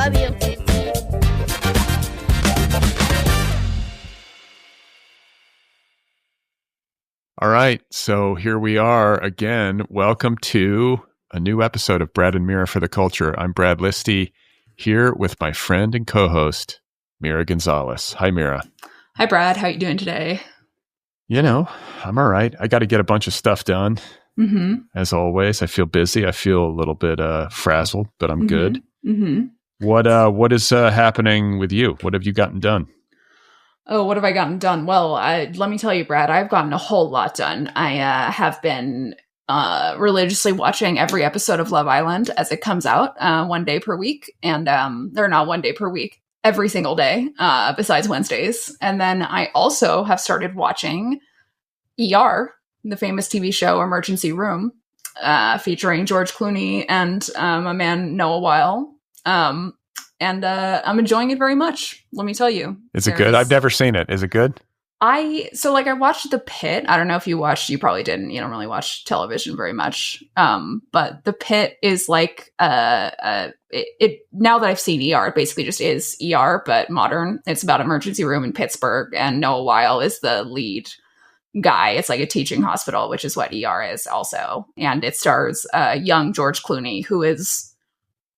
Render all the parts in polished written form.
Love you. All right, so here we are again. Welcome to a new episode of Brad and Mira for the Culture. I'm Brad Listi, here with my friend and co-host, Mira Gonzalez. Hi, Mira. Hi, Brad. How are you doing today? You know, I'm all right. I got to get a bunch of stuff done. As always, I feel busy. I feel a little bit frazzled, but I'm good. What is happening with you? What have you gotten done? Oh, what have I gotten done? Well, let me tell you, Brad, I've gotten a whole lot done. I have been religiously watching every episode of Love Island as it comes out 1 day per week. And they're not 1 day per week, every single day, besides Wednesdays. And then I also have started watching ER, the famous TV show Emergency Room, featuring George Clooney and my man Noah Weil. And I'm enjoying it very much. Let me tell you. Is it good? I've never seen it. Is it good? I watched The Pit. I don't know if you watched. You probably didn't. You don't really watch television very much. But The Pit is like it. Now that I've seen ER, it basically just is ER, but modern. It's about emergency room in Pittsburgh, and Noah Weil is the lead guy. It's like a teaching hospital, which is what ER is also. And it stars young George Clooney, who is,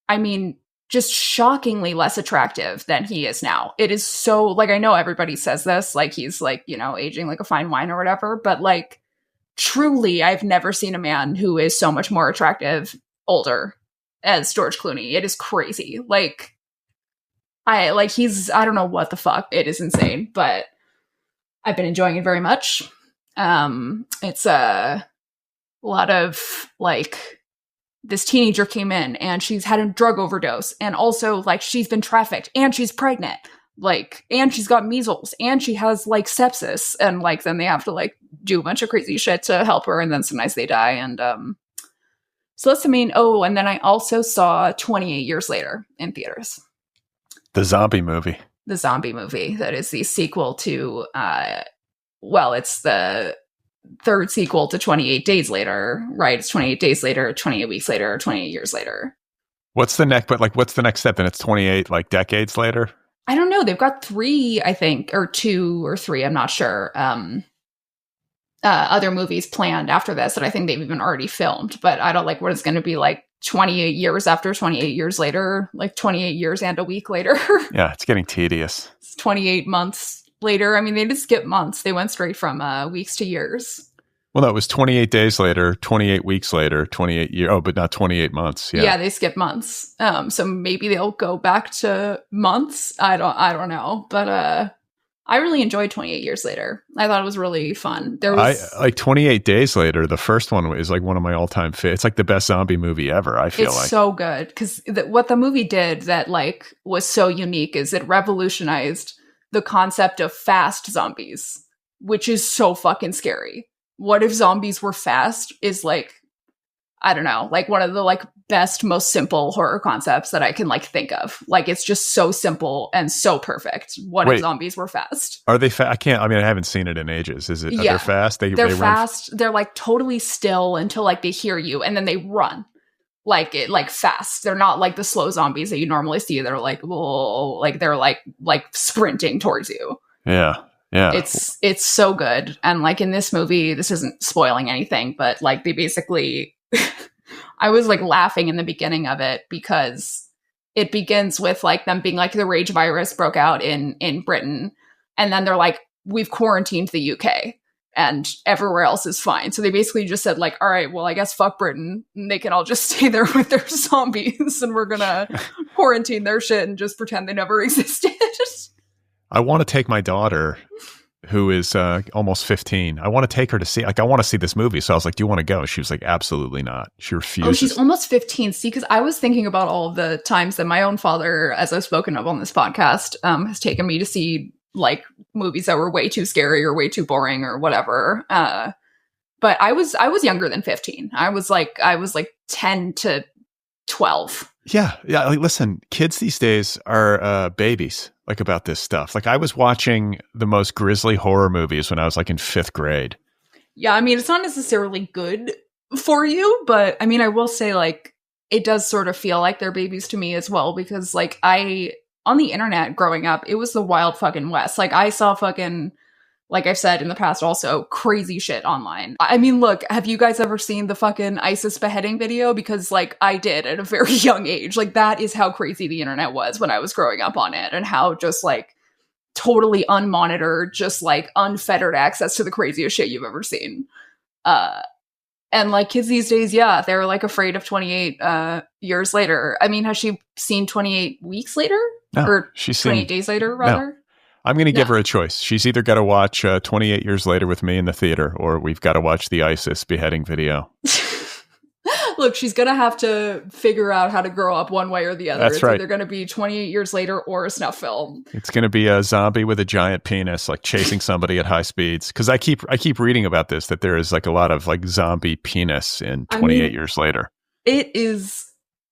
I mean, just shockingly less attractive than he is now. It is so, like, I know everybody says this, like he's like, you know, aging like a fine wine or whatever, but like truly I've never seen a man who is so much more attractive older as George Clooney. It is crazy. Like I don't know what the fuck. It is insane, but I've been enjoying it very much. It's a lot of like, this teenager came in and she's had a drug overdose, and also like she's been trafficked and she's pregnant, like, and she's got measles and she has like sepsis, and like then they have to like do a bunch of crazy shit to help her, and then sometimes they die. And so that's the main. Oh, and then I also saw 28 Years Later in theaters. The zombie movie. The zombie movie that is the sequel to it's the third sequel to 28 Days Later, right? It's 28 Days Later, 28 Weeks Later, 28 Years Later. What's the next step? Then it's 28 like decades later? I don't know. They've got 3, I think, or 2 or 3, I'm not sure. Other movies planned after this that I think they've even already filmed, but I don't like what it's going to be like 28 years after 28 years later, like 28 years and a week later. Yeah, it's getting tedious. It's 28 months later. I mean, they did skip months. They went straight from weeks to years. Well, no, it was 28 days later, 28 weeks later, 28 years. Oh, but not 28 months. Yeah, they skipped months. So maybe they'll go back to months. I don't know. But I really enjoyed 28 Years Later. I thought it was really fun. I like 28 Days Later. The first one is like one of my all-time favorites. It's like the best zombie movie ever, I feel like. It's so good. Because what the movie did that like was so unique is it revolutionized the concept of fast zombies, which is so fucking scary. What if zombies were fast is like, I don't know, like one of the like best, most simple horror concepts that I can like think of. Like it's just so simple and so perfect. What if zombies were fast? Are they fast? I haven't seen it in ages. Is it? They're fast? They're fast. They're like totally still until like they hear you, and then they run. Like fast. They're not like the slow zombies that you normally see. They're like, whoa, like they're like sprinting towards you. Yeah. It's so good. And like in this movie, this isn't spoiling anything, but like they basically, I was like laughing in the beginning of it because it begins with like them being like the rage virus broke out in Britain, and then they're like, we've quarantined the UK. And everywhere else is fine. So they basically just said like, all right, well, I guess fuck Britain. And they can all just stay there with their zombies, and we're going to quarantine their shit and just pretend they never existed. I want to take my daughter, who is almost 15. I want to take her to see, like, I want to see this movie. So I was like, do you want to go? She was like, absolutely not. She refuses. Oh, she's almost 15. See, because I was thinking about all of the times that my own father, as I've spoken of on this podcast, has taken me to see like movies that were way too scary or way too boring or whatever. But I was younger than 15. I was like 10 to 12. Yeah. Like, listen, kids these days are babies, like, about this stuff. Like, I was watching the most grisly horror movies when I was like in 5th grade. Yeah, I mean, it's not necessarily good for you, but I mean, I will say, like, it does sort of feel like they're babies to me as well, because like on the internet growing up, it was the wild fucking west. Like I saw fucking, like I've said in the past also, crazy shit online. I mean, look, have you guys ever seen the fucking ISIS beheading video? Because like I did at a very young age. Like that is how crazy the internet was when I was growing up on it, and how just like totally unmonitored, just like unfettered access to the craziest shit you've ever seen. And like kids these days, yeah, they're like afraid of 28 years later. I mean, has she seen 28 weeks later? No, or she's 28 days later, rather? No. I'm going to give her a choice. She's either got to watch 28 Years Later with me in the theater, or we've got to watch the ISIS beheading video. Look, she's going to have to figure out how to grow up one way or the other. That's right. It's either going to be 28 Years Later or a snuff film. It's going to be a zombie with a giant penis, like chasing somebody at high speeds. Because I keep reading about this, that there is like a lot of like zombie penis in 28 Years Later. It is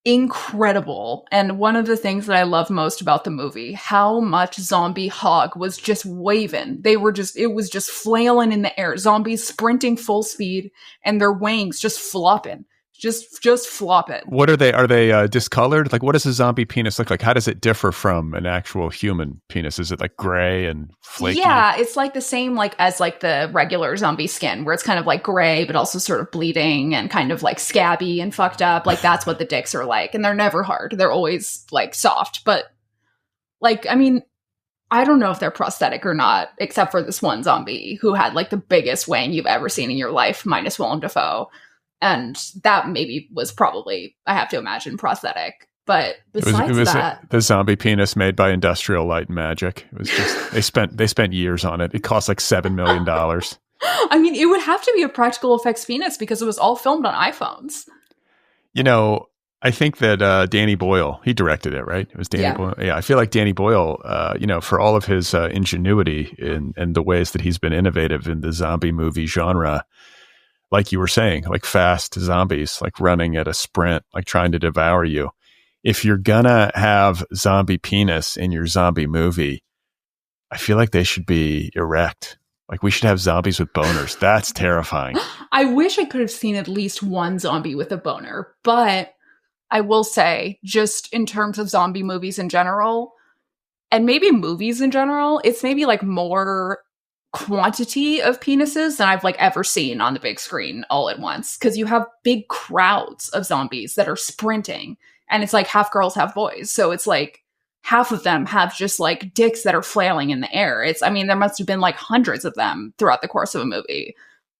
incredible. And one of the things that I love most about the movie, how much zombie hog was just waving. It was just flailing in the air. Zombies sprinting full speed and their wings just flopping. Just flop it. What are they? Are they discolored? Like, what does a zombie penis look like? How does it differ from an actual human penis? Is it like gray and flaky? Yeah, it's like the same like as like the regular zombie skin, where it's kind of like gray, but also sort of bleeding and kind of like scabby and fucked up. Like that's what the dicks are like, and they're never hard. They're always like soft. But like, I mean, I don't know if they're prosthetic or not, except for this one zombie who had like the biggest wang you've ever seen in your life, minus Willem Dafoe. And that maybe was probably, I have to imagine, prosthetic. But besides it was that, the zombie penis made by Industrial Light and Magic. It was just they spent years on it. It cost like $7 million. I mean, it would have to be a practical effects penis because it was all filmed on iPhones. You know, I think that Danny Boyle, he directed it, right? It was Danny Boyle. Yeah, I feel like Danny Boyle, for all of his ingenuity in the ways that he's been innovative in the zombie movie genre. Like you were saying, like fast zombies, like running at a sprint, like trying to devour you. If you're gonna have zombie penis in your zombie movie, I feel like they should be erect. Like we should have zombies with boners. That's terrifying. I wish I could have seen at least one zombie with a boner, but I will say, just in terms of zombie movies in general, and maybe movies in general, it's maybe like more quantity of penises than I've like ever seen on the big screen all at once, because you have big crowds of zombies that are sprinting, and it's like half girls, half boys, so it's like half of them have just like dicks that are flailing in the air. There must have been like hundreds of them throughout the course of a movie,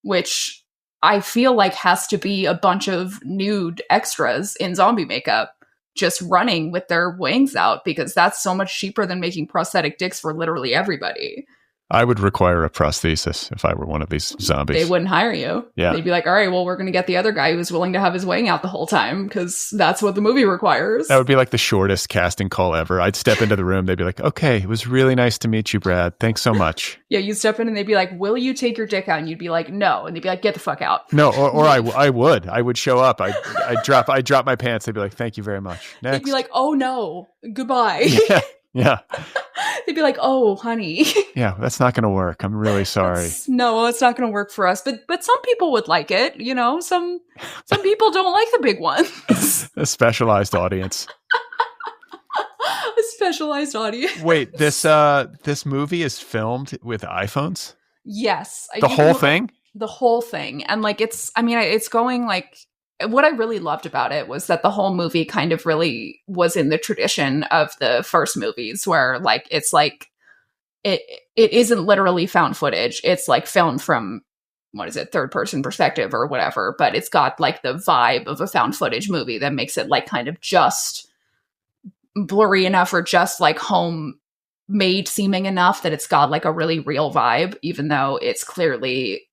which I feel like has to be a bunch of nude extras in zombie makeup just running with their wings out, because that's so much cheaper than making prosthetic dicks for literally everybody. I would require a prosthesis if I were one of these zombies. They wouldn't hire you. Yeah. They'd be like, all right, well, we're going to get the other guy who's willing to have his wang out the whole time, because that's what the movie requires. That would be like the shortest casting call ever. I'd step into the room. They'd be like, okay, it was really nice to meet you, Brad. Thanks so much. Yeah, you'd step in and they'd be like, will you take your dick out? And you'd be like, no. And they'd be like, get the fuck out. No, or I would show up. I'd drop my pants. They'd be like, thank you very much. Next. They'd be like, oh no, goodbye. Yeah. They'd be like, oh, honey. Yeah, that's not going to work. I'm really sorry. It's not going to work for us. But some people would like it. You know, some people don't like the big ones. A specialized audience. A specialized audience. Wait, this movie is filmed with iPhones? Yes. The whole thing? The whole thing. And like, it's going like, what I really loved about it was that the whole movie kind of really was in the tradition of the first movies, where like it's like it isn't literally found footage. It's like filmed from, what is it, third person perspective or whatever, but it's got like the vibe of a found footage movie that makes it like kind of just blurry enough or just like homemade seeming enough that it's got like a really real vibe, even though it's clearly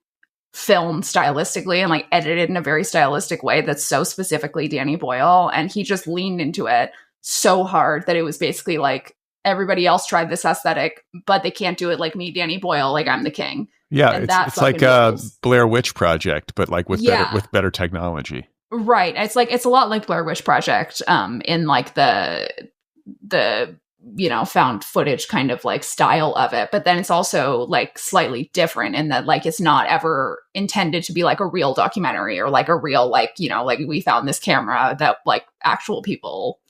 filmed stylistically and like edited in a very stylistic way that's so specifically Danny Boyle, and he just leaned into it so hard that it was basically like everybody else tried this aesthetic, but they can't do it like me, Danny Boyle, like I'm the king. Yeah, it's like Blair Witch Project, but like with better technology. Right. It's a lot like Blair Witch Project in like the found footage kind of like style of it. But then it's also like slightly different in that like it's not ever intended to be like a real documentary or like a real like, like we found this camera that like actual people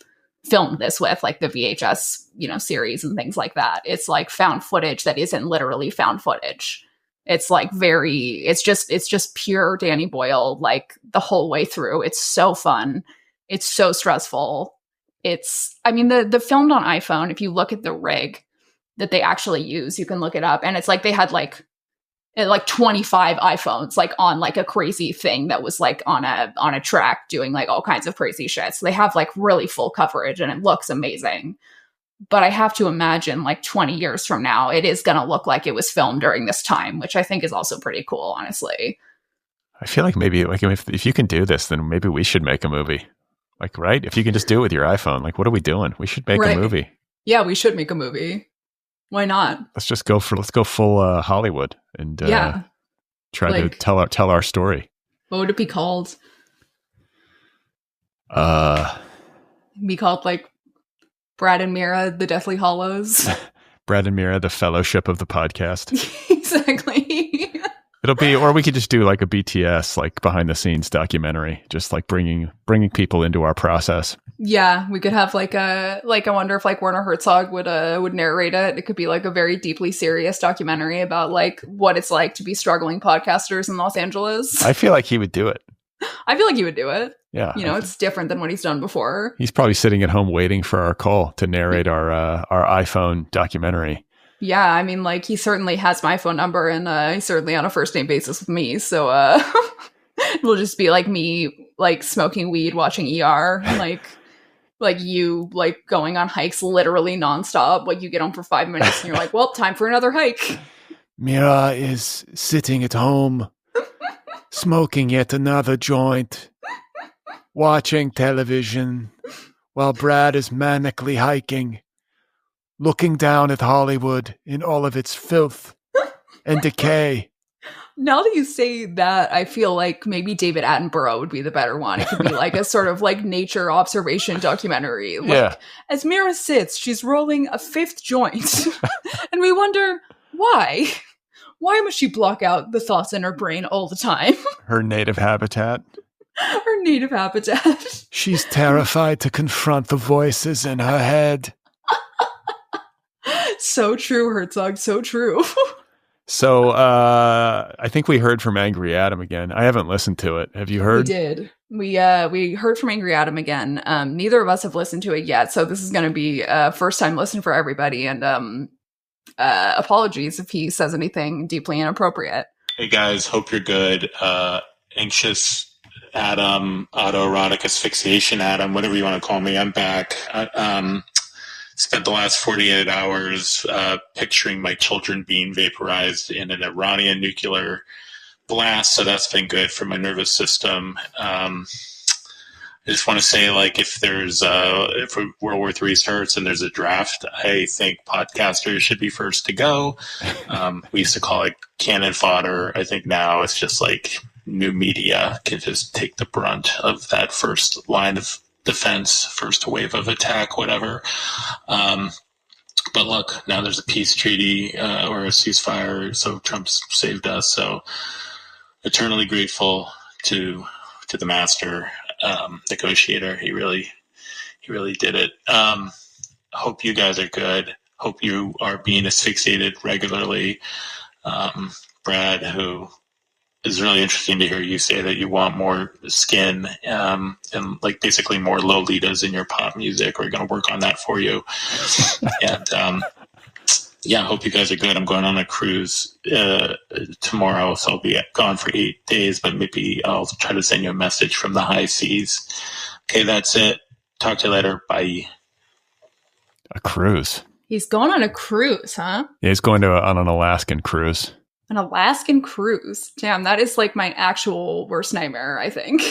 filmed this with, like the VHS, series and things like that. It's like found footage that isn't literally found footage. It's like it's just pure Danny Boyle, like the whole way through. It's so fun. It's so stressful. The filmed on iPhone, if you look at the rig that they actually use, you can look it up. And it's like they had like 25 iPhones like on like a crazy thing that was like on a track doing like all kinds of crazy shit. So they have like really full coverage and it looks amazing. But I have to imagine like 20 years from now, it is going to look like it was filmed during this time, which I think is also pretty cool, honestly. I feel like maybe like if you can do this, then maybe we should make a movie. Like, right? If you can just do it with your iPhone, like, what are we doing? We should make a movie. Yeah, we should make a movie. Why not? Let's go full Hollywood and try to tell our story. What would it be called? Be called like Brad and Mira, the Deathly Hollows. Brad and Mira, the Fellowship of the Podcast. Exactly. It'll be, or we could just do like a BTS, like behind the scenes documentary, just like bringing people into our process. Yeah, we could have like I wonder if like Werner Herzog would narrate it. It could be like a very deeply serious documentary about like what it's like to be struggling podcasters in Los Angeles. I feel like he would do it. I feel like he would do it. Yeah. It's different than what he's done before. He's probably sitting at home waiting for our call to narrate our iPhone documentary. Yeah, I mean, like, he certainly has my phone number, and he's certainly on a first-name basis with me, so it'll just be, like, me, like, smoking weed, watching ER, and, like, you, like, going on hikes literally nonstop. Like, you get on for 5 minutes, and you're like, well, time for another hike. Mira is sitting at home, smoking yet another joint, watching television, while Brad is manically hiking. Looking down at Hollywood in all of its filth and decay. Now that you say that, I feel like maybe David Attenborough would be the better one. It could be like a sort of like nature observation documentary. Like, yeah. As Mira sits, she's rolling a fifth joint. And we wonder, why? Why must she block out the thoughts in her brain all the time? Her native habitat. Her native habitat. She's terrified to confront the voices in her head. So true, Herzog. So true. So I think we heard from Angry Adam again. I haven't listened to it. Have you heard? We did. We heard from Angry Adam again. Neither of us have listened to it yet, so this is going to be a first time listen for everybody. And apologies if he says anything deeply inappropriate. Hey guys, hope you're good. Anxious Adam, autoerotic asphyxiation Adam, whatever you want to call me. I'm back. Spent the last 48 hours picturing my children being vaporized in an Iranian nuclear blast, so that's been good for my nervous system. I just want to say, like, if World War III starts and there's a draft, I think podcasters should be first to go. We used to call it cannon fodder. I think now it's just like new media can just take the brunt of that first line of defense, first wave of attack, whatever. But look, now there's a peace treaty or a ceasefire, so Trump's saved us. So eternally grateful to the master negotiator. He really did it. Hope you guys are good. Hope you are being asphyxiated regularly. Brad, who is really interesting to hear you say that you want more skin and like basically more Lolitas in your pop music. We're going to work on that for you. And yeah, I hope you guys are good. I'm going on a cruise tomorrow, so I'll be gone for 8 days, but maybe I'll try to send you a message from the high seas. Okay, that's it. Talk to you later. Bye. A cruise. He's going on a cruise, huh? Yeah, he's going on an Alaskan cruise. An Alaskan cruise. Damn, that is like my actual worst nightmare, I think.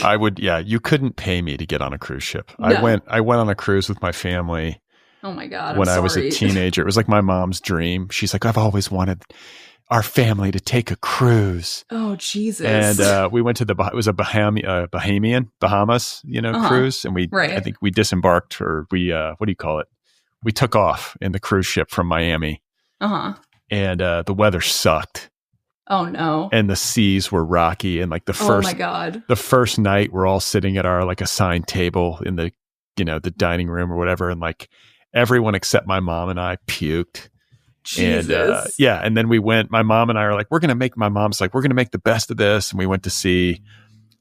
You couldn't pay me to get on a cruise ship. No. I went on a cruise with my family. Oh my God. When I was a teenager. It was like my mom's dream. She's like, I've always wanted our family to take a cruise. Oh, Jesus. And we went to it was a Bahamas, cruise. And I think we disembarked, or what do you call it? we took off in the cruise ship from Miami. And the weather sucked. Oh no. And the seas were rocky. And like the first night we're all sitting at our like assigned table in the, the dining room or whatever. And like everyone except my mom and I puked. Jesus. And and then we went, my mom and I are like, we're going to make the best of this. And we went to see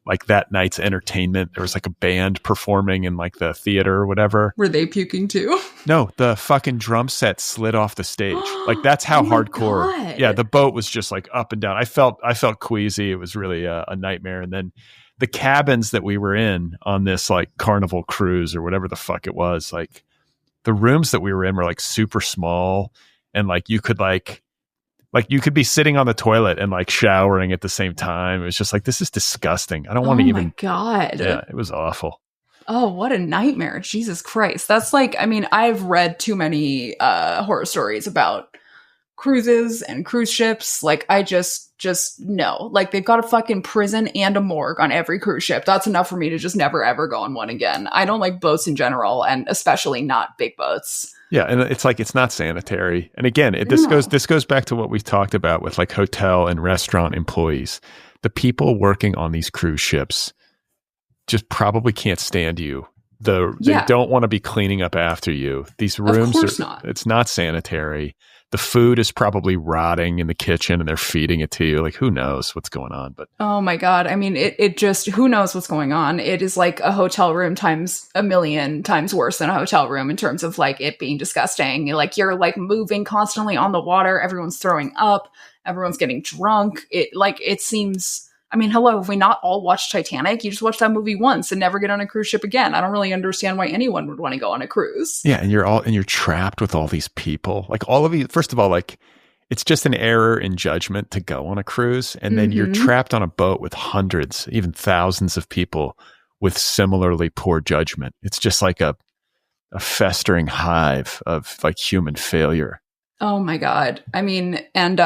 like that night's entertainment. There was like a band performing in like the theater or whatever. Were they puking too? No, the fucking drum set slid off the stage. Like that's how hardcore. God. Yeah, the boat was just like up and down. I felt queasy. It was really a nightmare. And then the cabins that we were in on this like Carnival cruise or whatever the fuck it was, like the rooms that we were in were like super small, and like you could you could be sitting on the toilet and like showering at the same time. It was just like, this is disgusting. I don't want to even. Oh my God. Yeah, it was awful. Oh, what a nightmare. Jesus Christ. That's like, I mean, I've read too many horror stories about cruises and cruise ships. Like, I just know. Like, they've got a fucking prison and a morgue on every cruise ship. That's enough for me to just never ever go on one again. I don't like boats in general, and especially not big boats. Yeah, and it's like it's not sanitary. And again, this goes back to what we talked about with like hotel and restaurant employees. The people working on these cruise ships just probably can't stand you. They don't want to be cleaning up after you. These rooms it's not sanitary. The food is probably rotting in the kitchen and they're feeding it to you. Like, who knows what's going on? But oh my God. I mean, it just, who knows what's going on? It is like a hotel room times a million times worse than a hotel room in terms of like it being disgusting. Like you're like moving constantly on the water. Everyone's throwing up. Everyone's getting drunk. It seems, I mean, hello, have we not all watched Titanic? You just watch that movie once and never get on a cruise ship again. I don't really understand why anyone would want to go on a cruise. Yeah, and you're trapped with all these people. Like all of you, first of all, like it's just an error in judgment to go on a cruise. And then you're trapped on a boat with hundreds, even thousands of people with similarly poor judgment. It's just like a festering hive of like human failure. Oh my God. I mean, and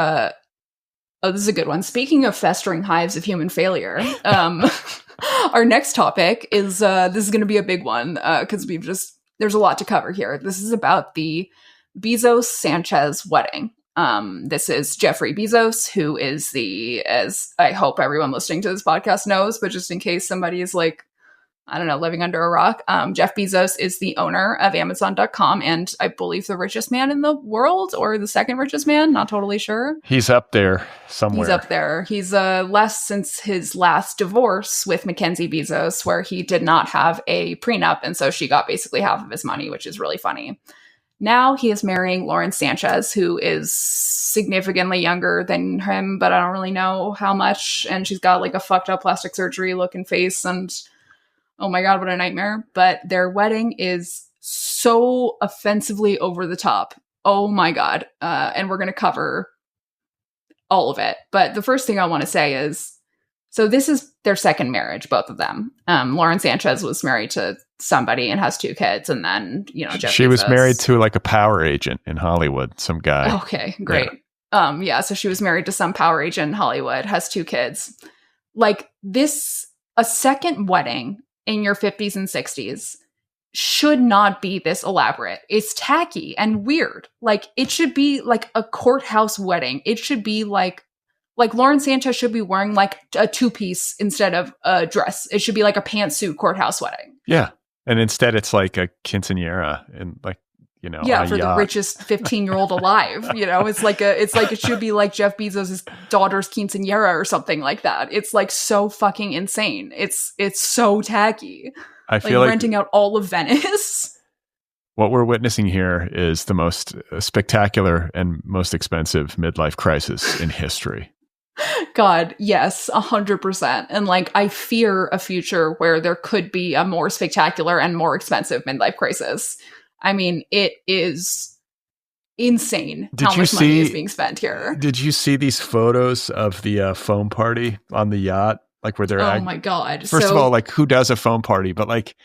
oh, this is a good one. Speaking of festering hives of human failure, our next topic is, this is going to be a big one because there's a lot to cover here. This is about the Bezos-Sanchez wedding. This is Jeffrey Bezos, who is as I hope everyone listening to this podcast knows, but just in case somebody is like, I don't know, living under a rock. Jeff Bezos is the owner of Amazon.com and I believe the richest man in the world, or the second richest man. Not totally sure. He's up there somewhere. He's up there. He's less since his last divorce with Mackenzie Bezos, where he did not have a prenup. And so she got basically half of his money, which is really funny. Now he is marrying Lauren Sanchez, who is significantly younger than him, but I don't really know how much. And she's got like a fucked up plastic surgery looking face, and oh my God, what a nightmare. But their wedding is so offensively over the top. Oh my God. And we're going to cover all of it. But the first thing I want to say is, so this is their second marriage, both of them. Lauren Sanchez was married to somebody and has 2 kids. And then, Jeff she Bezos was married to like a power agent in Hollywood, some guy. Okay, great. Yeah. So she was married to some power agent in Hollywood, has 2 kids. Like this, a second wedding in your 50s and 60s should not be this elaborate. It's tacky and weird. Like it should be like a courthouse wedding. It should be like Lauren Sanchez should be wearing like a 2-piece instead of a dress. It should be like a pantsuit courthouse wedding. Yeah. And instead it's like a quinceañera and like, yeah, for the richest 15-year-old alive. It's like it should be like Jeff Bezos' daughter's quinceañera or something like that. It's like so fucking insane. It's so tacky. I feel like renting out all of Venice. What we're witnessing here is the most spectacular and most expensive midlife crisis in history. God, yes, 100%. And like, I fear a future where there could be a more spectacular and more expensive midlife crisis. I mean, it is insane how much money is being spent here. Did you see these photos of the foam party on the yacht? Like where they're oh my God. First of all, like who does a foam party? But like,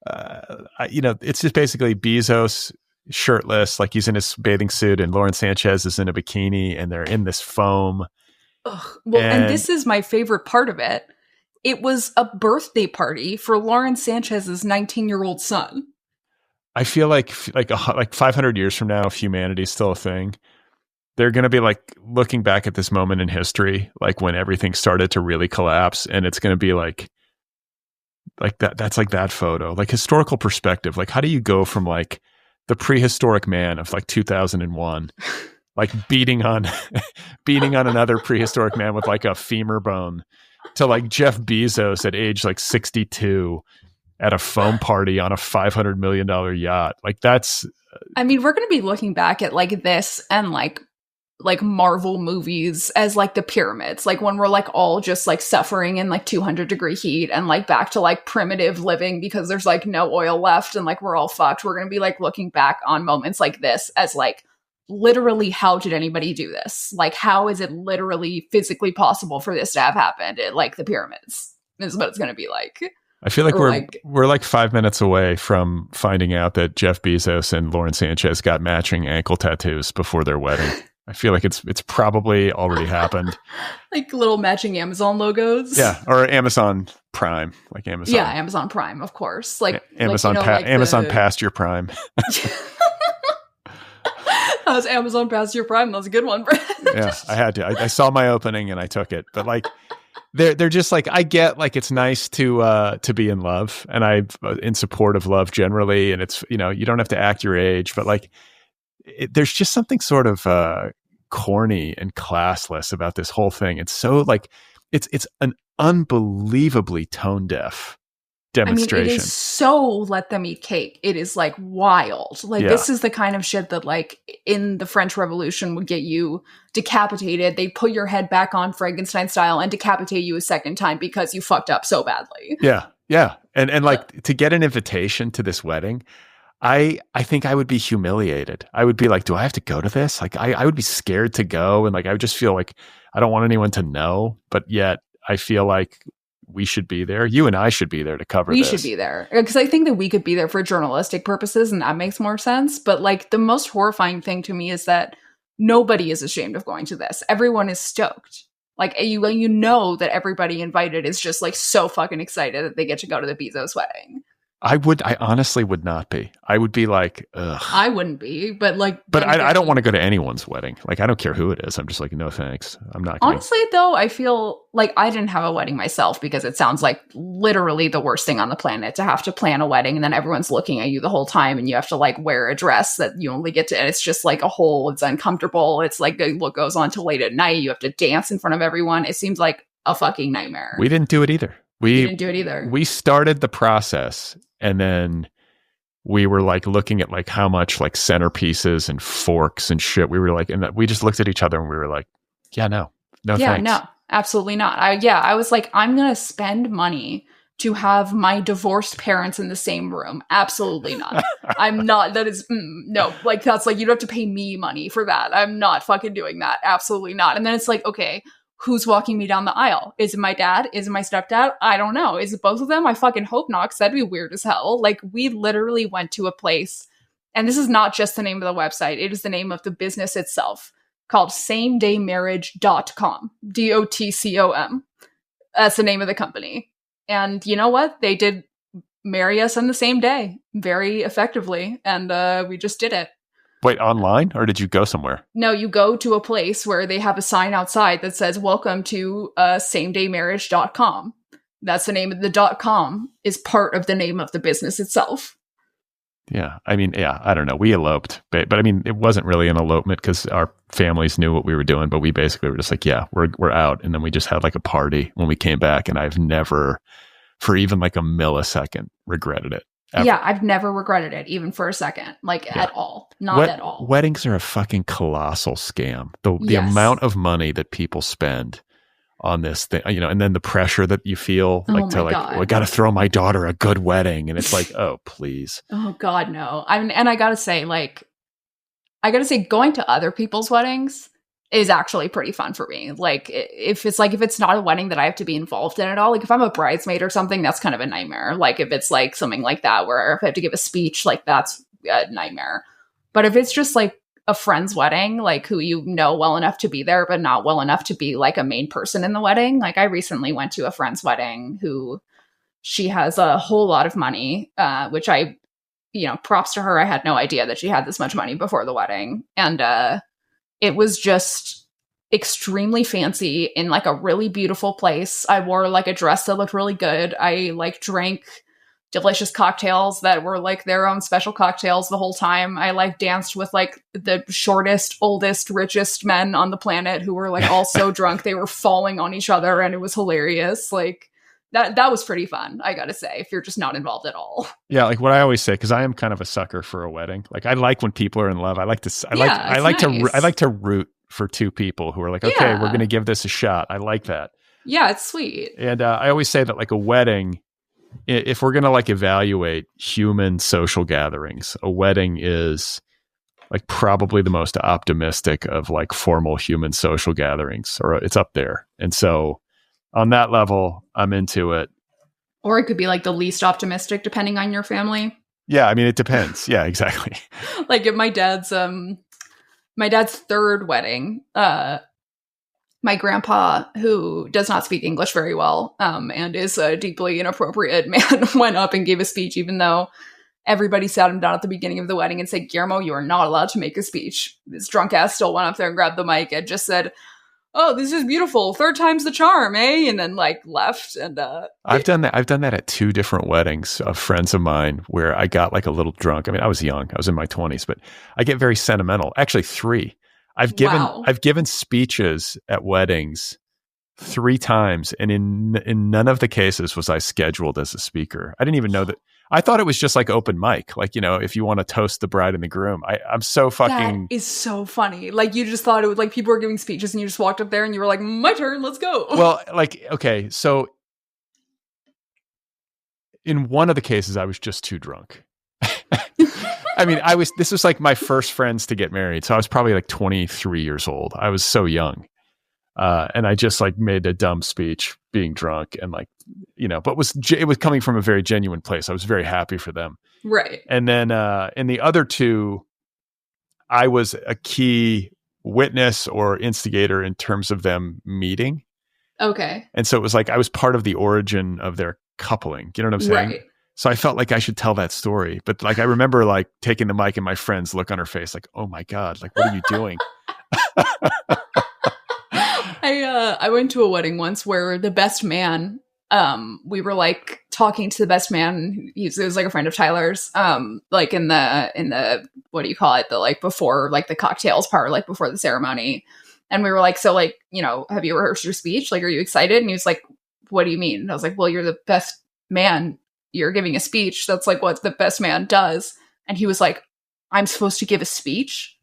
it's just basically Bezos shirtless, like he's in his bathing suit and Lauren Sanchez is in a bikini and they're in this foam. Ugh. Well, and this is my favorite part of it. It was a birthday party for Lauren Sanchez's 19-year-old son. I feel like 500 years from now, if humanity's still a thing, they're going to be like looking back at this moment in history, like when everything started to really collapse, and it's going to be like that. That's like that photo, like historical perspective. Like, how do you go from like the prehistoric man of like 2001, like beating on another prehistoric man with like a femur bone, to like Jeff Bezos at age like 62 at a foam party on a $500 million yacht? Like, that's. I mean, we're going to be looking back at like this and like Marvel movies as like the pyramids, like when we're like all just like suffering in like 200-degree heat and like back to like primitive living because there's like no oil left and like we're all fucked. We're going to be like looking back on moments like this as like, literally, how did anybody do this? Like, how is it literally physically possible for this to have happened at like the pyramids? This is what it's going to be like. I feel like we're like 5 minutes away from finding out that Jeff Bezos and Lauren Sanchez got matching ankle tattoos before their wedding. I feel like it's probably already happened. Like little matching Amazon logos. Yeah, or Amazon Prime, like Amazon. Yeah, Amazon Prime, of course. Like Amazon, Amazon past your Prime. How's Amazon past your Prime? That was a good one, Brad. Yeah, I had to. I saw my opening and I took it. But like, they're just like, I get like it's nice to be in love, and I'm in support of love generally. And it's, you know, you don't have to act your age, but like, there's just something sort of corny and classless about this whole thing. It's so like it's an unbelievably tone deaf demonstration. I mean, it is so let them eat cake. It is like wild. Like this is the kind of shit that like in the French Revolution would get you decapitated. They put your head back on Frankenstein style and decapitate you a second time because you fucked up so badly. Yeah. Yeah. And like to get an invitation to this wedding, I think I would be humiliated. I would be like, do I have to go to this? Like, I would be scared to go. And like, I would just feel like I don't want anyone to know, but yet I feel like we should be there. You and I should be there to cover this. We should be there. Because I think that we could be there for journalistic purposes, and that makes more sense. But like, the most horrifying thing to me is that nobody is ashamed of going to this. Everyone is stoked. Like, you know that everybody invited is just like so fucking excited that they get to go to the Bezos wedding. I honestly would not be. I would be like, ugh. I wouldn't be, but like. But I don't want to go to anyone's wedding. Like, I don't care who it is. I'm just like, no thanks. I'm not. Honestly, though, I feel like I didn't have a wedding myself because it sounds like literally the worst thing on the planet to have to plan a wedding and then everyone's looking at you the whole time and you have to like wear a dress that you only get to. And it's just like it's uncomfortable. It's like what goes on till late at night. You have to dance in front of everyone. It seems like a fucking nightmare. We didn't do it either. We didn't do it either. We started the process. And then we were like looking at like how much like centerpieces and forks and shit. We were like, and we just looked at each other and we were like, yeah, no thanks. No, absolutely not. I was like, I'm going to spend money to have my divorced parents in the same room. Absolutely not. I'm not. That is, no, like that's like, you don't have to pay me money for that. I'm not fucking doing that. Absolutely not. And then it's like, okay, who's walking me down the aisle? Is it my dad? Is it my stepdad? I don't know. Is it both of them? I fucking hope not, because that'd be weird as hell. Like, we literally went to a place, and this is not just the name of the website, it is the name of the business itself, called samedaymarriage.com. DOTCOM. That's the name of the company. And you know what? They did marry us on the same day very effectively, and we just did it. Wait, online, or did you go somewhere? No, you go to a place where they have a sign outside that says, welcome to samedaymarriage.com. That's the name of the .com is part of the name of the business itself. Yeah. I mean, yeah, I don't know. We eloped, but I mean, it wasn't really an elopement because our families knew what we were doing, but we basically were just like, yeah, we're out. And then we just had like a party when we came back, and I've never, for even like a millisecond, regretted it. Ever. Yeah, I've never regretted it, even for a second, at all. Not at all. Weddings are a fucking colossal scam. The amount of money that people spend on this thing, you know, and then the pressure that you feel I got to throw my daughter a good wedding. And it's like, oh, please. Oh, God, no. And I got to say, going to other people's weddings is actually pretty fun for me. Like, if it's not a wedding that I have to be involved in at all, like if I'm a bridesmaid or something, that's kind of a nightmare. Like if it's like something like that, where if I have to give a speech, like that's a nightmare. But if it's just like a friend's wedding, like who you know well enough to be there, but not well enough to be like a main person in the wedding. Like I recently went to a friend's wedding who she has a whole lot of money, which I props to her. I had no idea that she had this much money before the wedding. And it was just extremely fancy in like a really beautiful place. I wore like a dress that looked really good. I like drank delicious cocktails that were like their own special cocktails the whole time. I like danced with like the shortest, oldest, richest men on the planet who were like all so drunk they were falling on each other, and it was hilarious. Like that was pretty fun, I gotta say, if you're just not involved at all. Yeah, like what I always say, because I am kind of a sucker for a wedding. Like I like when people are in love. I like to root for two people who are like, okay, we're gonna give this a shot. I like that. Yeah, it's sweet. And I always say that like a wedding, if we're going to like evaluate human social gatherings, a wedding is like probably the most optimistic of like formal human social gatherings, or it's up there. And so on that level, I'm into it. Or it could be like the least optimistic depending on your family. Yeah. I mean, it depends. Yeah, exactly. Like at my dad's third wedding, my grandpa, who does not speak English very well, and is a deeply inappropriate man, went up and gave a speech, even though everybody sat him down at the beginning of the wedding and said, Guillermo, you are not allowed to make a speech. This drunk ass still went up there and grabbed the mic and just said, oh, this is beautiful. Third time's the charm, eh? And then like left. And I've done that at two different weddings of friends of mine where I got like a little drunk. I mean, I was young. I was in my 20s, but I get very sentimental. Actually, three. I've given speeches at weddings 3 times, and in none of the cases was I scheduled as a speaker. I didn't even know that. I thought it was just like open mic, like, if you want to toast the bride and the groom. I'm so fucking. That is so funny. Like you just thought it was like people were giving speeches, and you just walked up there and you were like, my turn, let's go. Well, like, okay, so in one of the cases, I was just too drunk. I mean, this was like my first friends to get married. So I was probably like 23 years old. I was so young. And I just like made a dumb speech being drunk and like, but it was coming from a very genuine place. I was very happy for them. Right. And then, in the other two, I was a key witness or instigator in terms of them meeting. Okay. And so it was like, I was part of the origin of their coupling. You know what I'm saying? Right. So I felt like I should tell that story. But like, I remember like taking the mic and my friend's look on her face, like, oh my God, like, what are you doing? I went to a wedding once where the best man, we were like talking to the best man. It was like a friend of Tyler's, like in the, what do you call it? The like before, like the cocktails part, like before the ceremony. And we were like, so like, have you rehearsed your speech? Like, are you excited? And he was like, what do you mean? And I was like, well, you're the best man. You're giving a speech. That's like what the best man does. And he was like, I'm supposed to give a speech?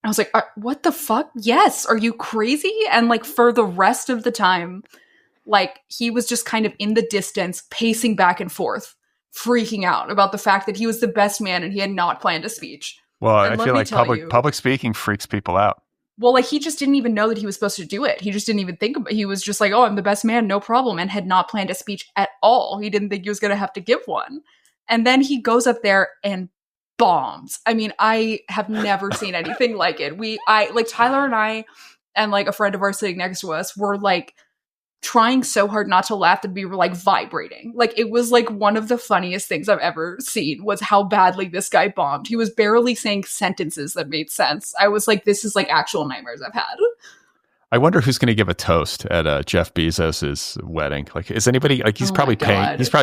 I was like, what the fuck? Yes. Are you crazy? And like for the rest of the time, like he was just kind of in the distance, pacing back and forth, freaking out about the fact that he was the best man and he had not planned a speech. Well, I feel like public speaking freaks people out. Well, like he just didn't even know that he was supposed to do it. He just didn't even think about it. He was just like, oh, I'm the best man, no problem, and had not planned a speech at all. He didn't think he was going to have to give one. And then he goes up there and bombs. I mean, I have never seen anything like it. Like Tyler and I and like a friend of ours sitting next to us were like trying so hard not to laugh that we were like vibrating. Like it was like one of the funniest things I've ever seen was how badly this guy bombed. He was barely saying sentences that made sense. I was like, this is like actual nightmares I've had. I wonder who's going to give a toast at Jeff Bezos's wedding. Like, is anybody like he's probably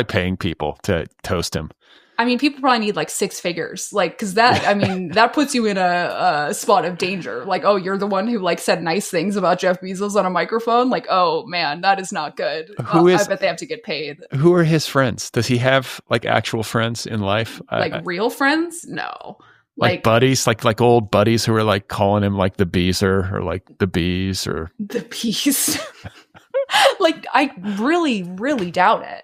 paying people to toast him. I mean, people probably need like 6 figures, like, because that, I mean, that puts you in a spot of danger. Like, oh, you're the one who like said nice things about Jeff Bezos on a microphone. Like, oh man, that is not good. I bet they have to get paid. Who are his friends? Does he have like actual friends in life? Like real friends? No. Like buddies, like old buddies who are like calling him like the Beezer or like the Bees or the Bees. Like, I really, really doubt it.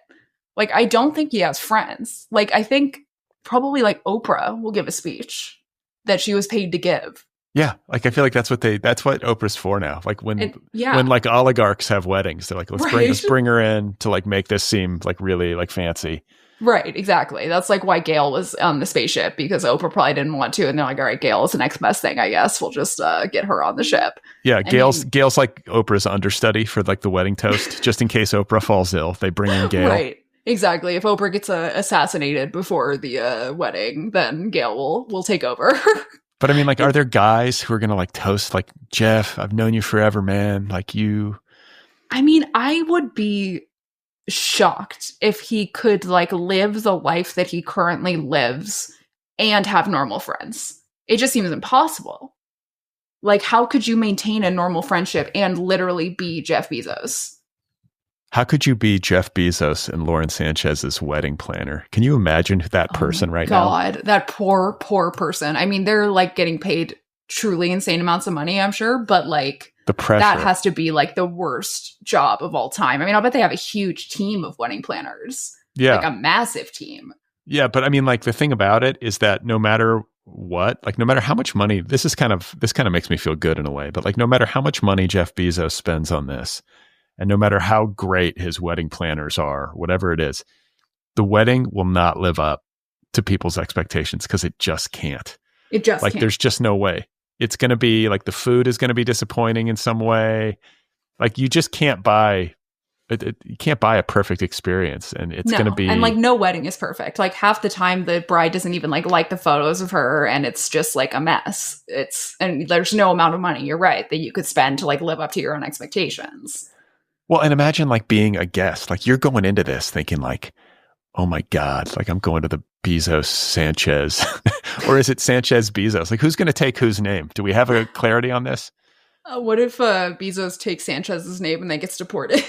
Like, I don't think he has friends. Like, I think probably like Oprah will give a speech that she was paid to give. Yeah. Like, I feel like that's what Oprah's for now. Like when like oligarchs have weddings, they're like, let's bring her in to like make this seem like really like fancy. Right. Exactly. That's like why Gail was on the spaceship, because Oprah probably didn't want to. And they're like, all right, Gail is the next best thing, I guess. We'll just get her on the ship. Yeah. Gail's like Oprah's understudy for like the wedding toast, just in case Oprah falls ill. They bring in Gail. Right. Exactly. If Oprah gets assassinated before the wedding, then Gail will take over. But I mean, like, are there guys who are going to like toast like, Jeff, I've known you forever, man. Like you. I mean, I would be shocked if he could like live the life that he currently lives and have normal friends. It just seems impossible. Like, how could you maintain a normal friendship and literally be Jeff Bezos? How could you be Jeff Bezos and Lauren Sanchez's wedding planner? Can you imagine that person now? God, that poor person. I mean, they're like getting paid truly insane amounts of money, I'm sure, but like the pressure. That has to be like the worst job of all time. I mean, I'll bet they have a huge team of wedding planners. Yeah. Like a massive team. Yeah, but I mean, like the thing about it is that no matter what, like no matter how much money, this kind of makes me feel good in a way, but like no matter how much money Jeff Bezos spends on this, and no matter how great his wedding planners are, whatever it is, the wedding will not live up to people's expectations because it just can't. It just like can't. There's just no way. It's going to be like the food is going to be disappointing in some way. Like you just can't buy. You can't buy a perfect experience, and it's going to be. And like no wedding is perfect. Like half the time, the bride doesn't even like the photos of her, and it's just like a mess. And there's no amount of money. You're right that you could spend to like live up to your own expectations. Well, and imagine like being a guest. Like you're going into this thinking like, oh my God, like I'm going to the Bezos Sanchez, or is it Sanchez Bezos? Like who's going to take whose name? Do we have a clarity on this? What if Bezos takes Sanchez's name and then gets deported?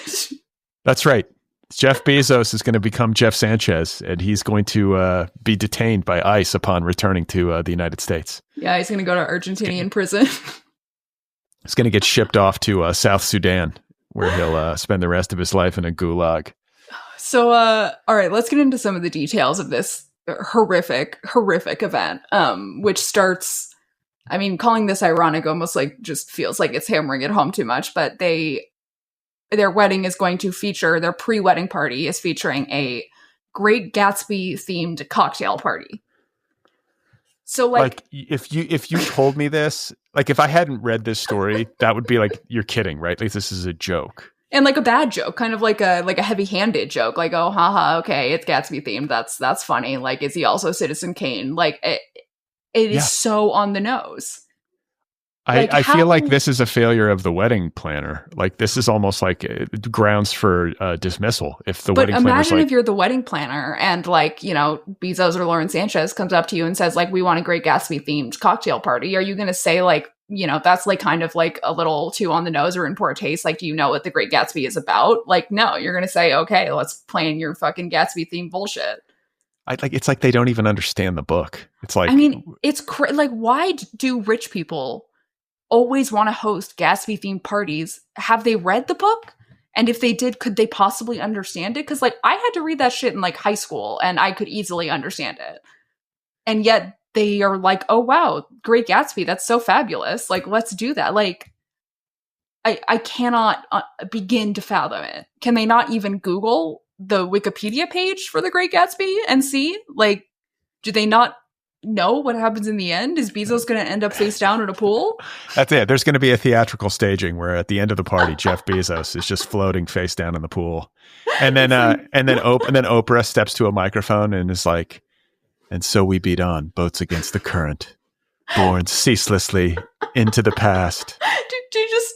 That's right. Jeff Bezos is going to become Jeff Sanchez, and he's going to be detained by ICE upon returning to the United States. Yeah, he's going to go to Argentinian prison. He's going to get shipped off to South Sudan, where he'll spend the rest of his life in a gulag. So, all right, let's get into some of the details of this horrific event, which starts, I mean, calling this ironic almost like just feels like it's hammering it home too much, but their wedding is going to feature, their pre-wedding party is featuring a Great Gatsby themed cocktail party. So like if you told me this, like if I hadn't read this story, that would be like, you're kidding, right? Like this is a joke. And like a bad joke, kind of like a heavy-handed joke, like, oh, haha, okay, it's Gatsby themed. That's funny. Like, is he also Citizen Kane? Like, it is so on the nose. I feel like this is a failure of the wedding planner. Like, this is almost like grounds for dismissal. If the wedding planner, imagine if you're the wedding planner and like, you know, Bezos or Lauren Sanchez comes up to you and says like, we want a Great Gatsby themed cocktail party. Are you going to say like, you know, that's like kind of like a little too on the nose or in poor taste? Like, do you know what the Great Gatsby is about? Like, no, you're going to say, okay, let's plan your fucking Gatsby themed bullshit. It's like they don't even understand the book. It's like, I mean, it's like, why do rich people always want to host Gatsby themed parties? Have they read the book? And if they did, could they possibly understand it? Because like I had to read that shit in like high school and I could easily understand it. And yet they are like, oh wow, Great Gatsby, that's so fabulous. Like, let's do that. Like, I cannot begin to fathom it. Can they not even Google the Wikipedia page for the Great Gatsby and see? Like, do they not know what happens in the end? Is Bezos going to end up face down in a pool? That's it. There's going to be a theatrical staging where at the end of the party, Jeff Bezos is just floating face down in the pool, and then Oprah steps to a microphone and is like, "And so we beat on, boats against the current, borne ceaselessly into the past."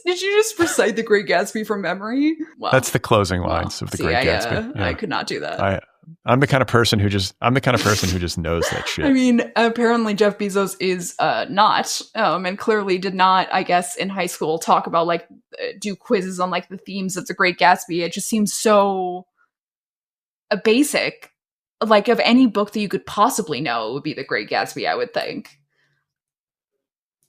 Did you just recite the Great Gatsby from memory? Wow. That's the closing lines of the Great Gatsby. I could not do that. I'm the kind of person who just knows that shit. I mean, apparently Jeff Bezos is not, and clearly did not, I guess, in high school talk about like do quizzes on like the themes of the Great Gatsby. It just seems so basic. Like of any book that you could possibly know, it would be the Great Gatsby, I would think.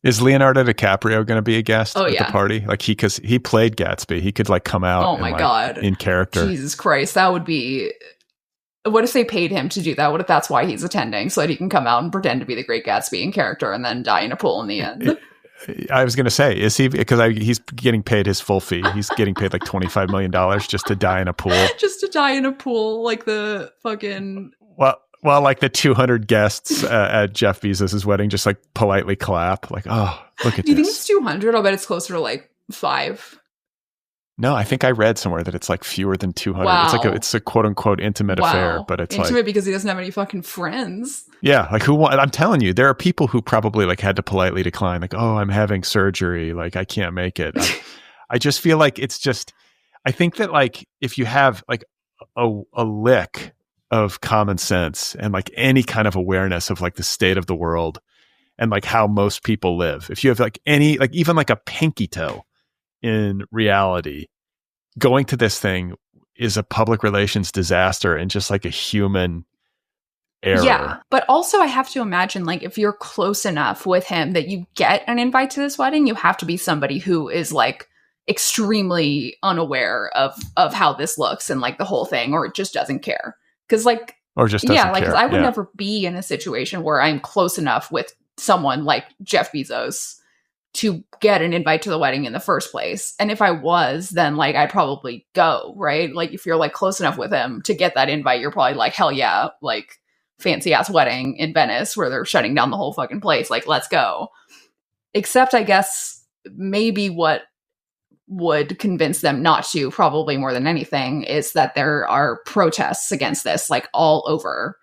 Is Leonardo DiCaprio going to be a guest at the party? Like because he played Gatsby, he could like come out. Oh my God, in character. Jesus Christ, that would be. What if they paid him to do that? What if that's why he's attending, so that he can come out and pretend to be the Great Gatsby in character and then die in a pool in the end? I was going to say, is he? Because he's getting paid his full fee. He's getting paid like $25 million just to die in a pool. Just to die in a pool, like the fucking. Well, like the 200 guests at Jeff Bezos' wedding just like politely clap, like, oh, look at this. Do you think it's 200? I'll bet it's closer to like 5. No, I think I read somewhere that it's like fewer than 200. Wow. It's a quote unquote intimate affair, but it's intimate because he doesn't have any fucking friends. Yeah, like I'm telling you, there are people who probably like had to politely decline, like, oh, I'm having surgery, like I can't make it. I just feel like it's just, I think that like if you have like a lick of common sense and like any kind of awareness of like the state of the world and like how most people live, if you have like any, like even like a pinky toe in reality, going to this thing is a public relations disaster and just like a human error. Yeah, but also I have to imagine like if you're close enough with him that you get an invite to this wedding, you have to be somebody who is like extremely unaware of how this looks and like the whole thing, or just doesn't care. Because like, or just doesn't care. 'Cause I would never be in a situation where I'm close enough with someone like Jeff Bezos to get an invite to the wedding in the first place. And if I was, then like I'd probably go, right? Like if you're like close enough with him to get that invite, you're probably like, hell yeah, like fancy ass wedding in Venice where they're shutting down the whole fucking place. Like, let's go. Except I guess maybe what would convince them not to, probably more than anything, is that there are protests against this, like all over,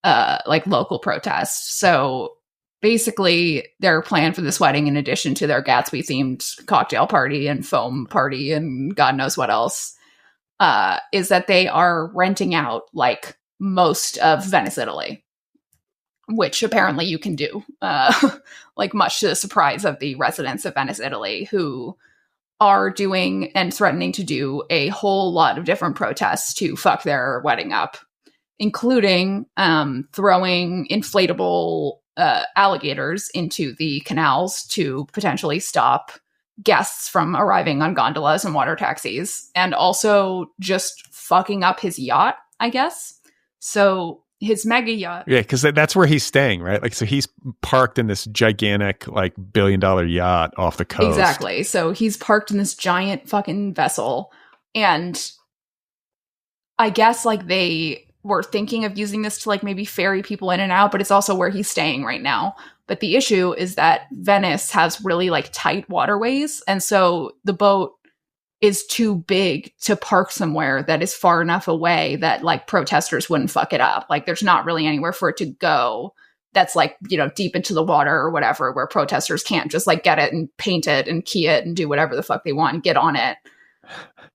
like local protests. So basically their plan for this wedding, in addition to their Gatsby themed cocktail party and foam party and God knows what else, is that they are renting out like most of Venice, Italy, which apparently you can do, like much to the surprise of the residents of Venice, Italy, who are doing and threatening to do a whole lot of different protests to fuck their wedding up, including throwing inflatable alligators into the canals to potentially stop guests from arriving on gondolas and water taxis, and also just fucking up his yacht, I guess. So his mega yacht. Yeah, because that's where he's staying, right? Like, so he's parked in this gigantic, like, $1 billion yacht off the coast. Exactly. So he's parked in this giant fucking vessel. And I guess, like, they were thinking of using this to, like, maybe ferry people in and out, but it's also where he's staying right now. But the issue is that Venice has really, like, tight waterways. And so the boat is too big to park somewhere that is far enough away that like protesters wouldn't fuck it up. Like there's not really anywhere for it to go that's like, you know, deep into the water or whatever, where protesters can't just like get it and paint it and key it and do whatever the fuck they want and get on it.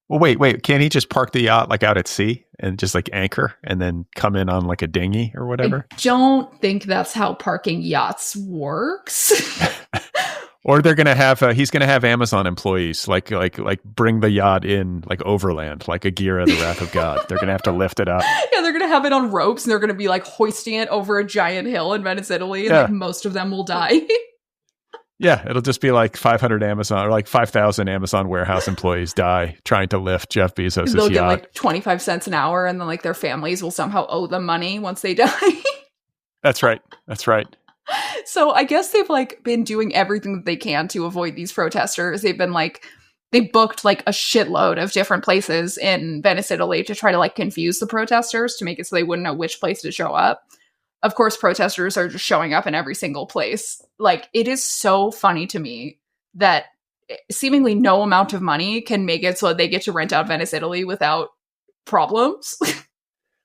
Well, wait, can't he just park the yacht like out at sea and just like anchor and then come in on like a dinghy or whatever? I don't think that's how parking yachts works. Or they're gonna have he's gonna have Amazon employees like bring the yacht in like overland, like Agira, the Wrath of God. They're gonna have to lift it up. Yeah, they're gonna have it on ropes and they're gonna be like hoisting it over a giant hill in Venice, Italy, and like most of them will die. Yeah, it'll just be like 500 Amazon or like 5,000 Amazon warehouse employees die trying to lift Jeff Bezos' They'll yacht. get like 25 cents an hour, and then like their families will somehow owe them money once they die. That's right. So I guess they've like been doing everything that they can to avoid these protesters. They've been like, they booked like a shitload of different places in Venice, Italy to try to like confuse the protesters to make it so they wouldn't know which place to show up. Of course, protesters are just showing up in every single place. Like, it is so funny to me that seemingly no amount of money can make it so they get to rent out Venice, Italy without problems.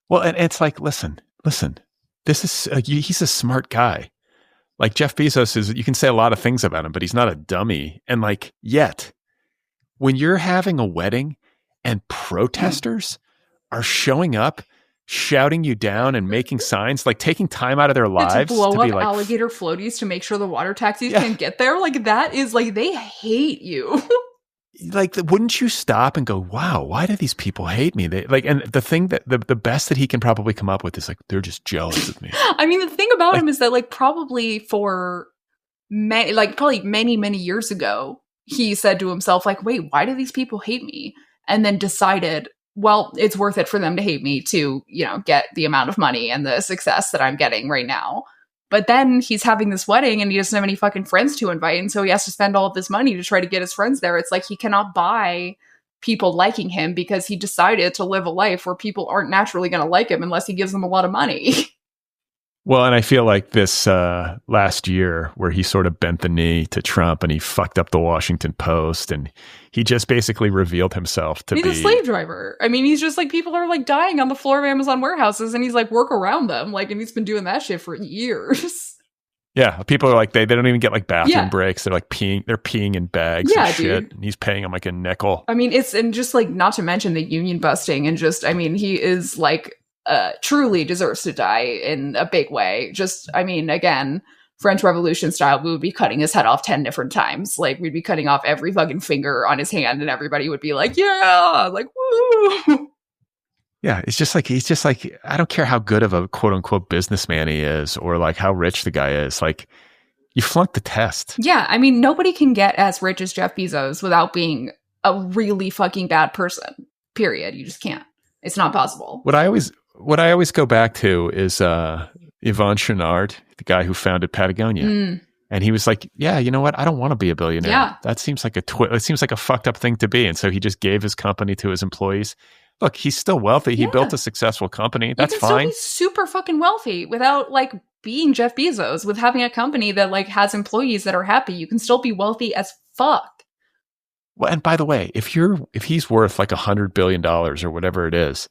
Well, and it's like, listen, this is, he's a smart guy. Like Jeff Bezos is, you can say a lot of things about him, but he's not a dummy. And like, yet, when you're having a wedding and protesters are showing up, shouting you down and making signs, like taking time out of their lives to blow to up be like alligator floaties to make sure the water taxis can get there. Like that is like, they hate you. Like, wouldn't you stop and go, wow, why do these people hate me? They like, and the thing that the best that he can probably come up with is like, they're just jealous of me. I mean, the thing about him is that like probably for probably many years ago, he said to himself like, wait, why do these people hate me? And then decided, well, it's worth it for them to hate me to, you know, get the amount of money and the success that I'm getting right now. But then he's having this wedding and he doesn't have any fucking friends to invite. And so he has to spend all of this money to try to get his friends there. It's like he cannot buy people liking him because he decided to live a life where people aren't naturally going to like him unless he gives them a lot of money. Well, and I feel like this last year where he sort of bent the knee to Trump and he fucked up the Washington Post and he just basically revealed himself to be a slave driver. I mean, he's just like, people are like dying on the floor of Amazon warehouses and he's like, work around them. Like, and he's been doing that shit for years. Yeah. People are like, they don't even get like bathroom breaks. They're like they're peeing in bags and shit. Dude. And he's paying them like a nickel. I mean, and just like, not to mention the union busting and just, I mean, he is like, truly deserves to die in a big way. Just, I mean, again, French Revolution style, we would be cutting his head off 10 different times. Like, we'd be cutting off every fucking finger on his hand and everybody would be like, yeah, like, woo. Yeah, he's just like, I don't care how good of a quote unquote businessman he is or like how rich the guy is. Like, you flunked the test. Yeah, I mean, nobody can get as rich as Jeff Bezos without being a really fucking bad person. Period. You just can't. It's not possible. What I always go back to is Yvon Chouinard, the guy who founded Patagonia. And he was like, yeah, you know what? I don't want to be a billionaire. Yeah. That seems like it seems like a fucked up thing to be. And so he just gave his company to his employees. Look, he's still wealthy. He built a successful company. That's fine. You can still be super fucking wealthy without like being Jeff Bezos, with having a company that like has employees that are happy. You can still be wealthy as fuck. Well, and by the way, if he's worth like $100 billion or whatever it is,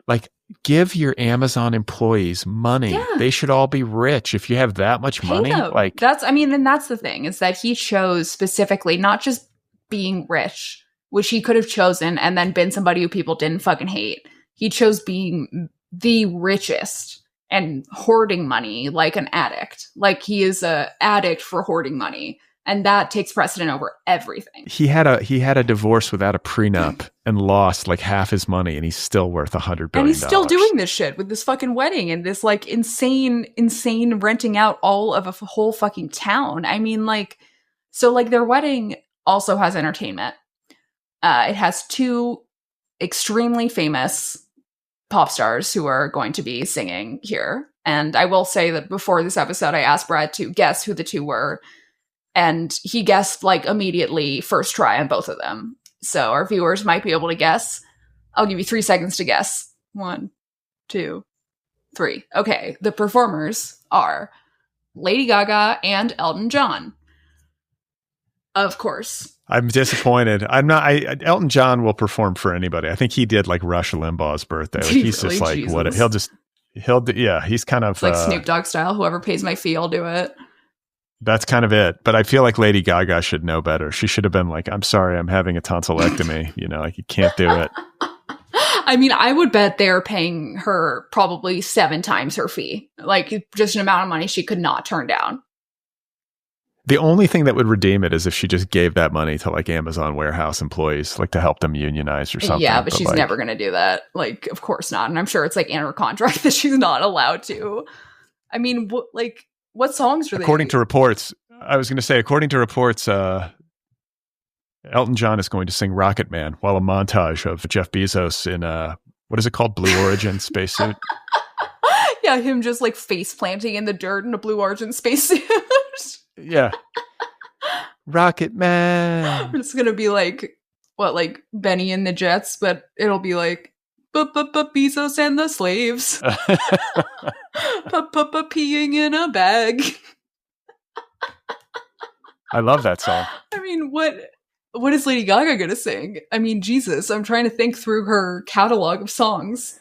like, give your Amazon employees money. Yeah. They should all be rich. If you have that much money, like that's the thing, is that he chose specifically not just being rich, which he could have chosen and then been somebody who people didn't fucking hate. He chose being the richest and hoarding money like an addict. Like, he is a addict for hoarding money. And that takes precedent over everything. He had a divorce without a prenup and lost like half his money, and he's still worth $100 billion. And he's still doing this shit with this fucking wedding and this like insane renting out all of a whole fucking town. I mean, like, so like their wedding also has entertainment. It has two extremely famous pop stars who are going to be singing here. And I will say that before this episode, I asked Brad to guess who the two were. And he guessed like immediately, first try on both of them. So our viewers might be able to guess. I'll give you 3 seconds to guess. 1, 2, 3. Okay. The performers are Lady Gaga and Elton John. Of course. I'm disappointed. Elton John will perform for anybody. I think he did like Rush Limbaugh's birthday. Like, he's really, just like, Jesus. He's kind of like Snoop Dogg style. Whoever pays my fee, I'll do it. That's kind of it. But I feel like Lady Gaga should know better. She should have been like, I'm sorry, I'm having a tonsillectomy. You know, like, you can't do it. I mean, I would bet they're paying her probably 7 times her fee. Like, just an amount of money she could not turn down. The only thing that would redeem it is if she just gave that money to like Amazon warehouse employees, like to help them unionize or something. Yeah, but she's like, never going to do that. Like, of course not. And I'm sure it's like in her contract that she's not allowed to. I mean, what songs are they? According to reports, Elton John is going to sing Rocket Man while a montage of Jeff Bezos in what is it called? Blue Origin spacesuit. Yeah, him just like face planting in the dirt in a Blue Origin spacesuit. Yeah. Rocket Man. It's going to be like, what, like Benny and the Jets, but it'll be like, Bezos and the slaves. Peeing in a bag. I love that song. I mean, what is Lady Gaga gonna sing? I mean, Jesus, I'm trying to think through her catalog of songs.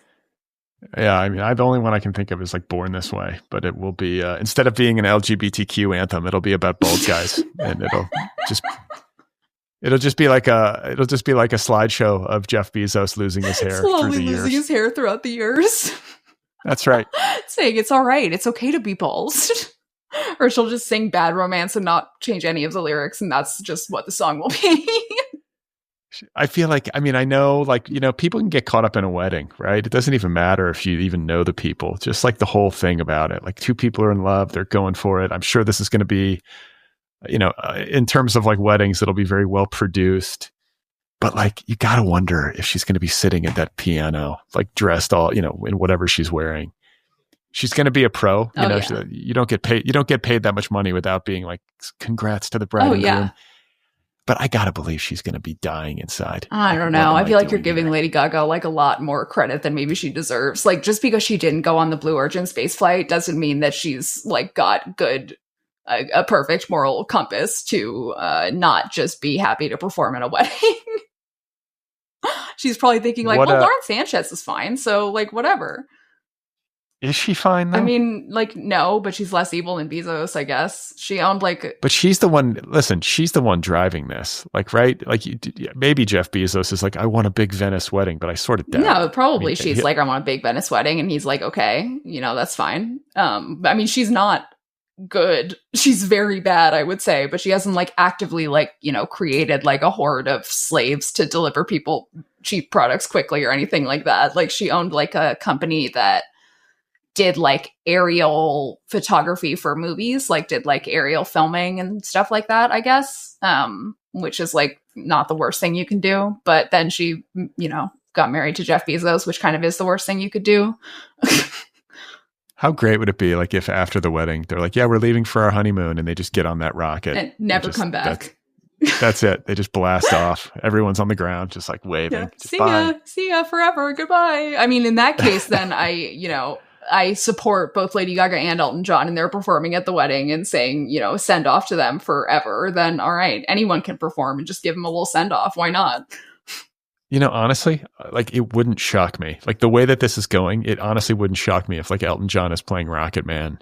Yeah, I mean, the only one I can think of is like Born This Way, but it will be, instead of being an LGBTQ anthem, it'll be about bald guys. And it'll just be like a slideshow of Jeff Bezos losing his hair through the years. Losing his hair throughout the years. That's right. Saying it's all right. It's okay to be bald. Or she'll just sing Bad Romance and not change any of the lyrics, and that's just what the song will be. I feel like, I mean, I know, like, you know, people can get caught up in a wedding, right? It doesn't even matter if you even know the people. Just like the whole thing about it. Like, two people are in love. They're going for it. I'm sure this is going to be, you know, in terms of like weddings, it'll be very well produced. But like, you got to wonder if she's going to be sitting at that piano, like dressed all, you know, in whatever she's wearing. She's going to be a pro. You know, yeah. You don't get paid that much money without being like, congrats to the bride and groom. But I gotta believe she's gonna be dying inside. I don't know. I feel like you're giving Lady Gaga like a lot more credit than maybe she deserves. Like, just because she didn't go on the Blue Origin spaceflight doesn't mean that she's like got good, a perfect moral compass to not just be happy to perform in a wedding. She's probably thinking like, well, Lauren Sanchez is fine, so like whatever. Is she fine though? I mean, like, no, but she's less evil than Bezos, I guess. She owned like... But she's the one, listen, she's the one driving this. Like, right? Like, maybe Jeff Bezos is like, I want a big Venice wedding, but I sort of doubt. No, probably she's like, I want a big Venice wedding. And he's like, okay, that's fine. I mean, she's not good. She's very bad, I would say, but she hasn't like actively like, created like a horde of slaves to deliver people cheap products quickly or anything like that. Like, she owned like a company that did like aerial photography for movies, like did like aerial filming and stuff like that, I guess, which is like not the worst thing you can do. But then she, got married to Jeff Bezos, which kind of is the worst thing you could do. How great would it be like if after the wedding, they're like, yeah, we're leaving for our honeymoon, and they just get on that rocket. And never come back. That's it. They just blast off. Everyone's on the ground, just like waving. Yeah. Just See ya forever. Goodbye. I mean, in that case, then I support both Lady Gaga and Elton John, and they're performing at the wedding and saying, send off to them forever. Then, all right, anyone can perform and just give them a little send off. Why not? Honestly, like it wouldn't shock me. Like the way that this is going, it honestly wouldn't shock me if like Elton John is playing Rocket Man.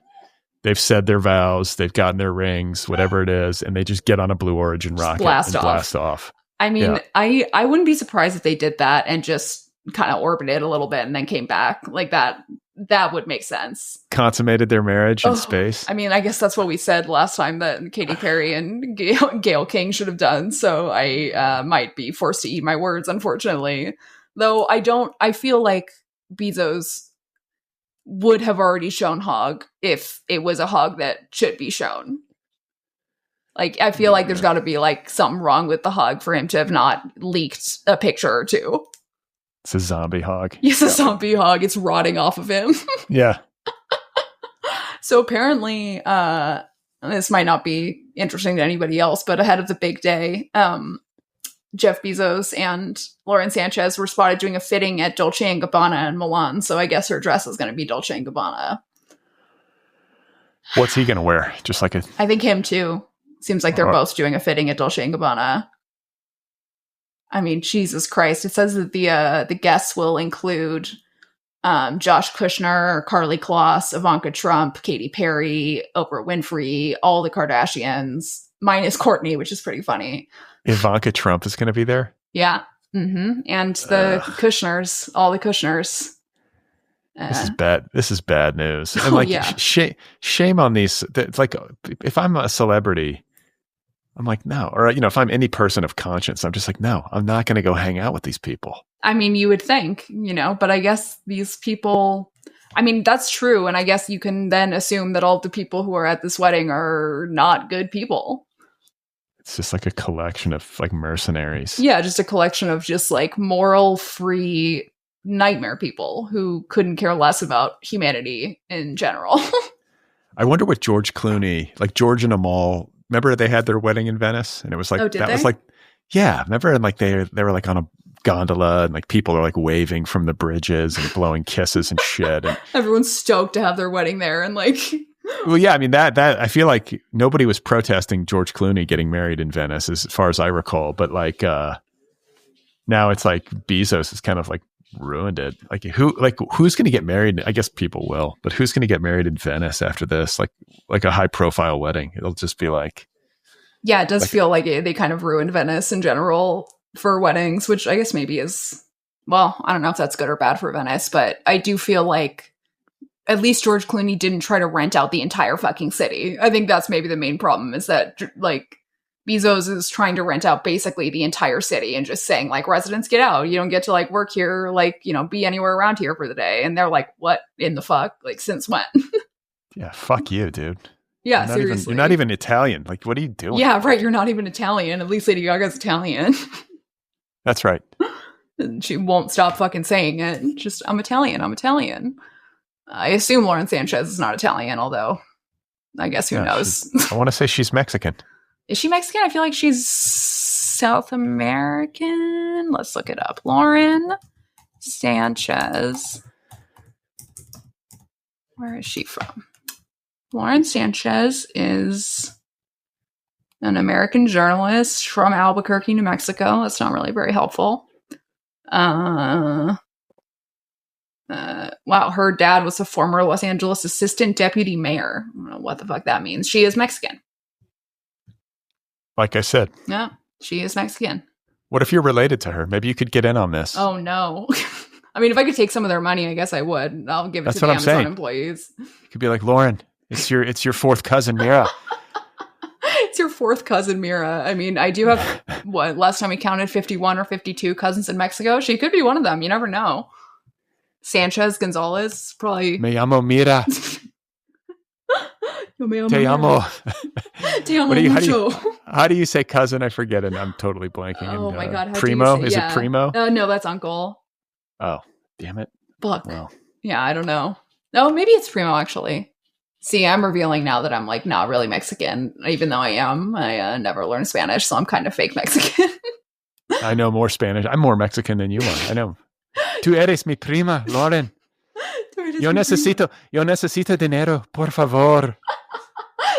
They've said their vows, they've gotten their rings, whatever it is, and they just get on a Blue Origin rocket and blast off. I mean, yeah. I wouldn't be surprised if they did that and just kind of orbited a little bit and then came back like that. That would make sense. Consummated their marriage in space. I mean, I guess that's what we said last time that Katy Perry and Gayle King should have done. So I might be forced to eat my words, unfortunately. Though I feel like Bezos would have already shown hog if it was a hog that should be shown. Like, I feel like there's got to be like something wrong with the hog for him to have not leaked a picture or two. It's a zombie hog. It's a zombie hog. It's rotting off of him. Yeah. So apparently, this might not be interesting to anybody else, but ahead of the big day, Jeff Bezos and Lauren Sanchez were spotted doing a fitting at Dolce & Gabbana in Milan. So I guess her dress is going to be Dolce & Gabbana. What's he going to wear? Just like I think him too. Seems like they're both doing a fitting at Dolce & Gabbana. I mean, Jesus Christ. It says that the guests will include Josh Kushner, Karlie Kloss, Ivanka Trump, Katy Perry, Oprah Winfrey, all the Kardashians, minus Kourtney, which is pretty funny. Ivanka Trump is going to be there? Yeah. Mm-hmm. And the Kushners, all the Kushners. This is bad. This is bad news. And like, shame on these. It's like, if I'm a celebrity, I'm like, no. Or, if I'm any person of conscience, I'm just like, no, I'm not going to go hang out with these people. I mean, you would think, but I guess these people, I mean, that's true. And I guess you can then assume that all the people who are at this wedding are not good people. It's just like a collection of like mercenaries. Yeah, just a collection of just like moral free nightmare people who couldn't care less about humanity in general. I wonder what George Clooney, like George and Amal, remember they had their wedding in Venice, and it was like was like, yeah, remember, and like they were like on a gondola, and like people are like waving from the bridges and blowing kisses and shit. And everyone's stoked to have their wedding there, and like, well, yeah, I mean that I feel like nobody was protesting George Clooney getting married in Venice, as far as I recall, but like now it's like Bezos is kind of like ruined it. Like who's going to get married? I guess people will, but who's going to get married in Venice after this? Like a high profile wedding. It'll just be like, yeah, it does feel like they kind of ruined Venice in general for weddings, which I guess maybe is, well, I don't know if that's good or bad for Venice, but I do feel like at least George Clooney didn't try to rent out the entire fucking city. I think that's maybe the main problem, is that like Bezos is trying to rent out basically the entire city and just saying like, residents, get out. You don't get to like work here, like, be anywhere around here for the day. And they're like, what in the fuck? Like, since when? Yeah, fuck you, dude. Yeah, seriously. You're not even Italian. Like, what are you doing? Yeah, right. You're not even Italian. At least Lady Gaga's Italian. That's right. And she won't stop fucking saying it. Just, I'm Italian. I'm Italian. I assume Lauren Sanchez is not Italian, although I guess who knows. I want to say she's Mexican. Is she Mexican? I feel like she's South American. Let's look it up. Lauren Sanchez. Where is she from? Lauren Sanchez is an American journalist from Albuquerque, New Mexico. That's not really very helpful. Wow, her dad was a former Los Angeles assistant deputy mayor. I don't know what the fuck that means. She is Mexican. Like I said. Yeah, she is Mexican. What if you're related to her? Maybe you could get in on this. Oh, no. I mean, if I could take some of their money, I guess I would. I'll give it to the Amazon employees. You could be like, Lauren, it's your fourth cousin, Mira. It's your fourth cousin, Mira. I mean, I do have, last time we counted 51 or 52 cousins in Mexico. She could be one of them. You never know. Sanchez Gonzalez, probably. Me llamo Mira. Te amo. Te amo how do you say cousin? I forget it. I'm totally blanking. Oh my God. Primo? Is it primo? No, that's uncle. Oh, damn it. Fuck. Well. Yeah, I don't know. No, maybe it's primo, actually. See, I'm revealing now that I'm like not really Mexican, even though I am. I never learned Spanish, so I'm kind of fake Mexican. I know more Spanish. I'm more Mexican than you are. I know. Tú eres mi prima, Lauren. Yo necesito dinero, por favor.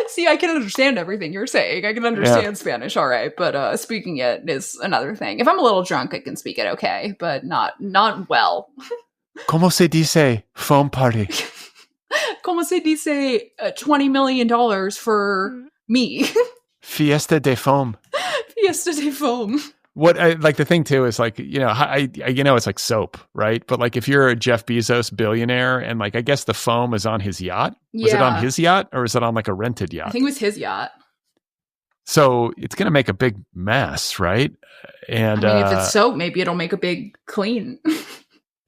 See, I can understand everything you're saying. I can understand Spanish, all right, but speaking it is another thing. If I'm a little drunk, I can speak it okay, but not well. ¿Cómo se dice foam party? ¿Cómo se dice $20 million for me? Fiesta de foam. Fiesta de foam. What I like the thing too is like, it's like soap, right? But like if you're a Jeff Bezos billionaire and like, I guess the foam is on his yacht. Was it on his yacht or is it on like a rented yacht? I think it was his yacht. So it's going to make a big mess, right? And I mean, if it's soap, maybe it'll make a big clean.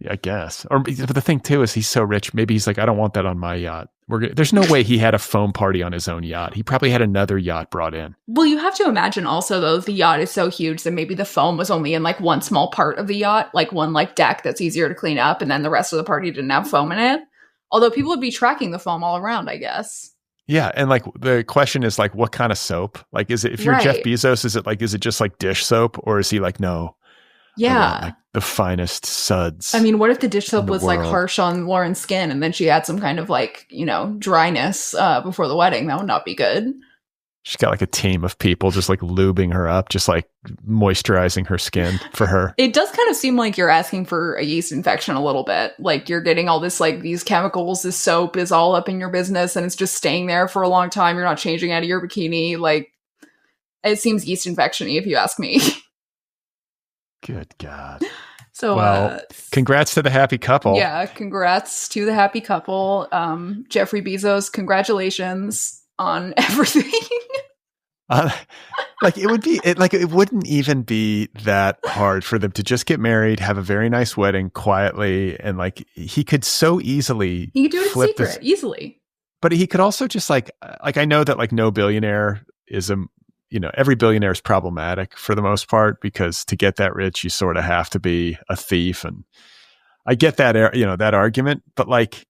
I guess. But the thing too is he's so rich. Maybe he's like, I don't want that on my yacht. There's no way he had a foam party on his own yacht. He probably had another yacht brought in. Well, you have to imagine also though, the yacht is so huge that maybe the foam was only in like one small part of the yacht, like one like deck that's easier to clean up. And then the rest of the party didn't have foam in it. Although people would be tracking the foam all around, I guess. Yeah. And like the question is like, what kind of soap? Like, is it, if you're Jeff Bezos, is it just like dish soap or is he like, no? Yeah. Like the finest suds. I mean, what if the dish soap was like harsh on Lauren's skin and then she had some kind of like, dryness before the wedding? That would not be good. She's got like a team of people just like lubing her up, just like moisturizing her skin for her. It does kind of seem like you're asking for a yeast infection a little bit. Like you're getting all this, like these chemicals, this soap is all up in your business and it's just staying there for a long time. You're not changing out of your bikini. Like it seems yeast infection-y if you ask me. Good God. So, congrats to the happy couple. Yeah, congrats to the happy couple. Jeffrey Bezos, congratulations on everything. It wouldn't even be that hard for them to just get married, have a very nice wedding quietly, and like he could so easily. He could do it in secret, easily. But he could also just like I know that like no billionaire is every billionaire is problematic for the most part because to get that rich, you sort of have to be a thief. And I get that, that argument, but like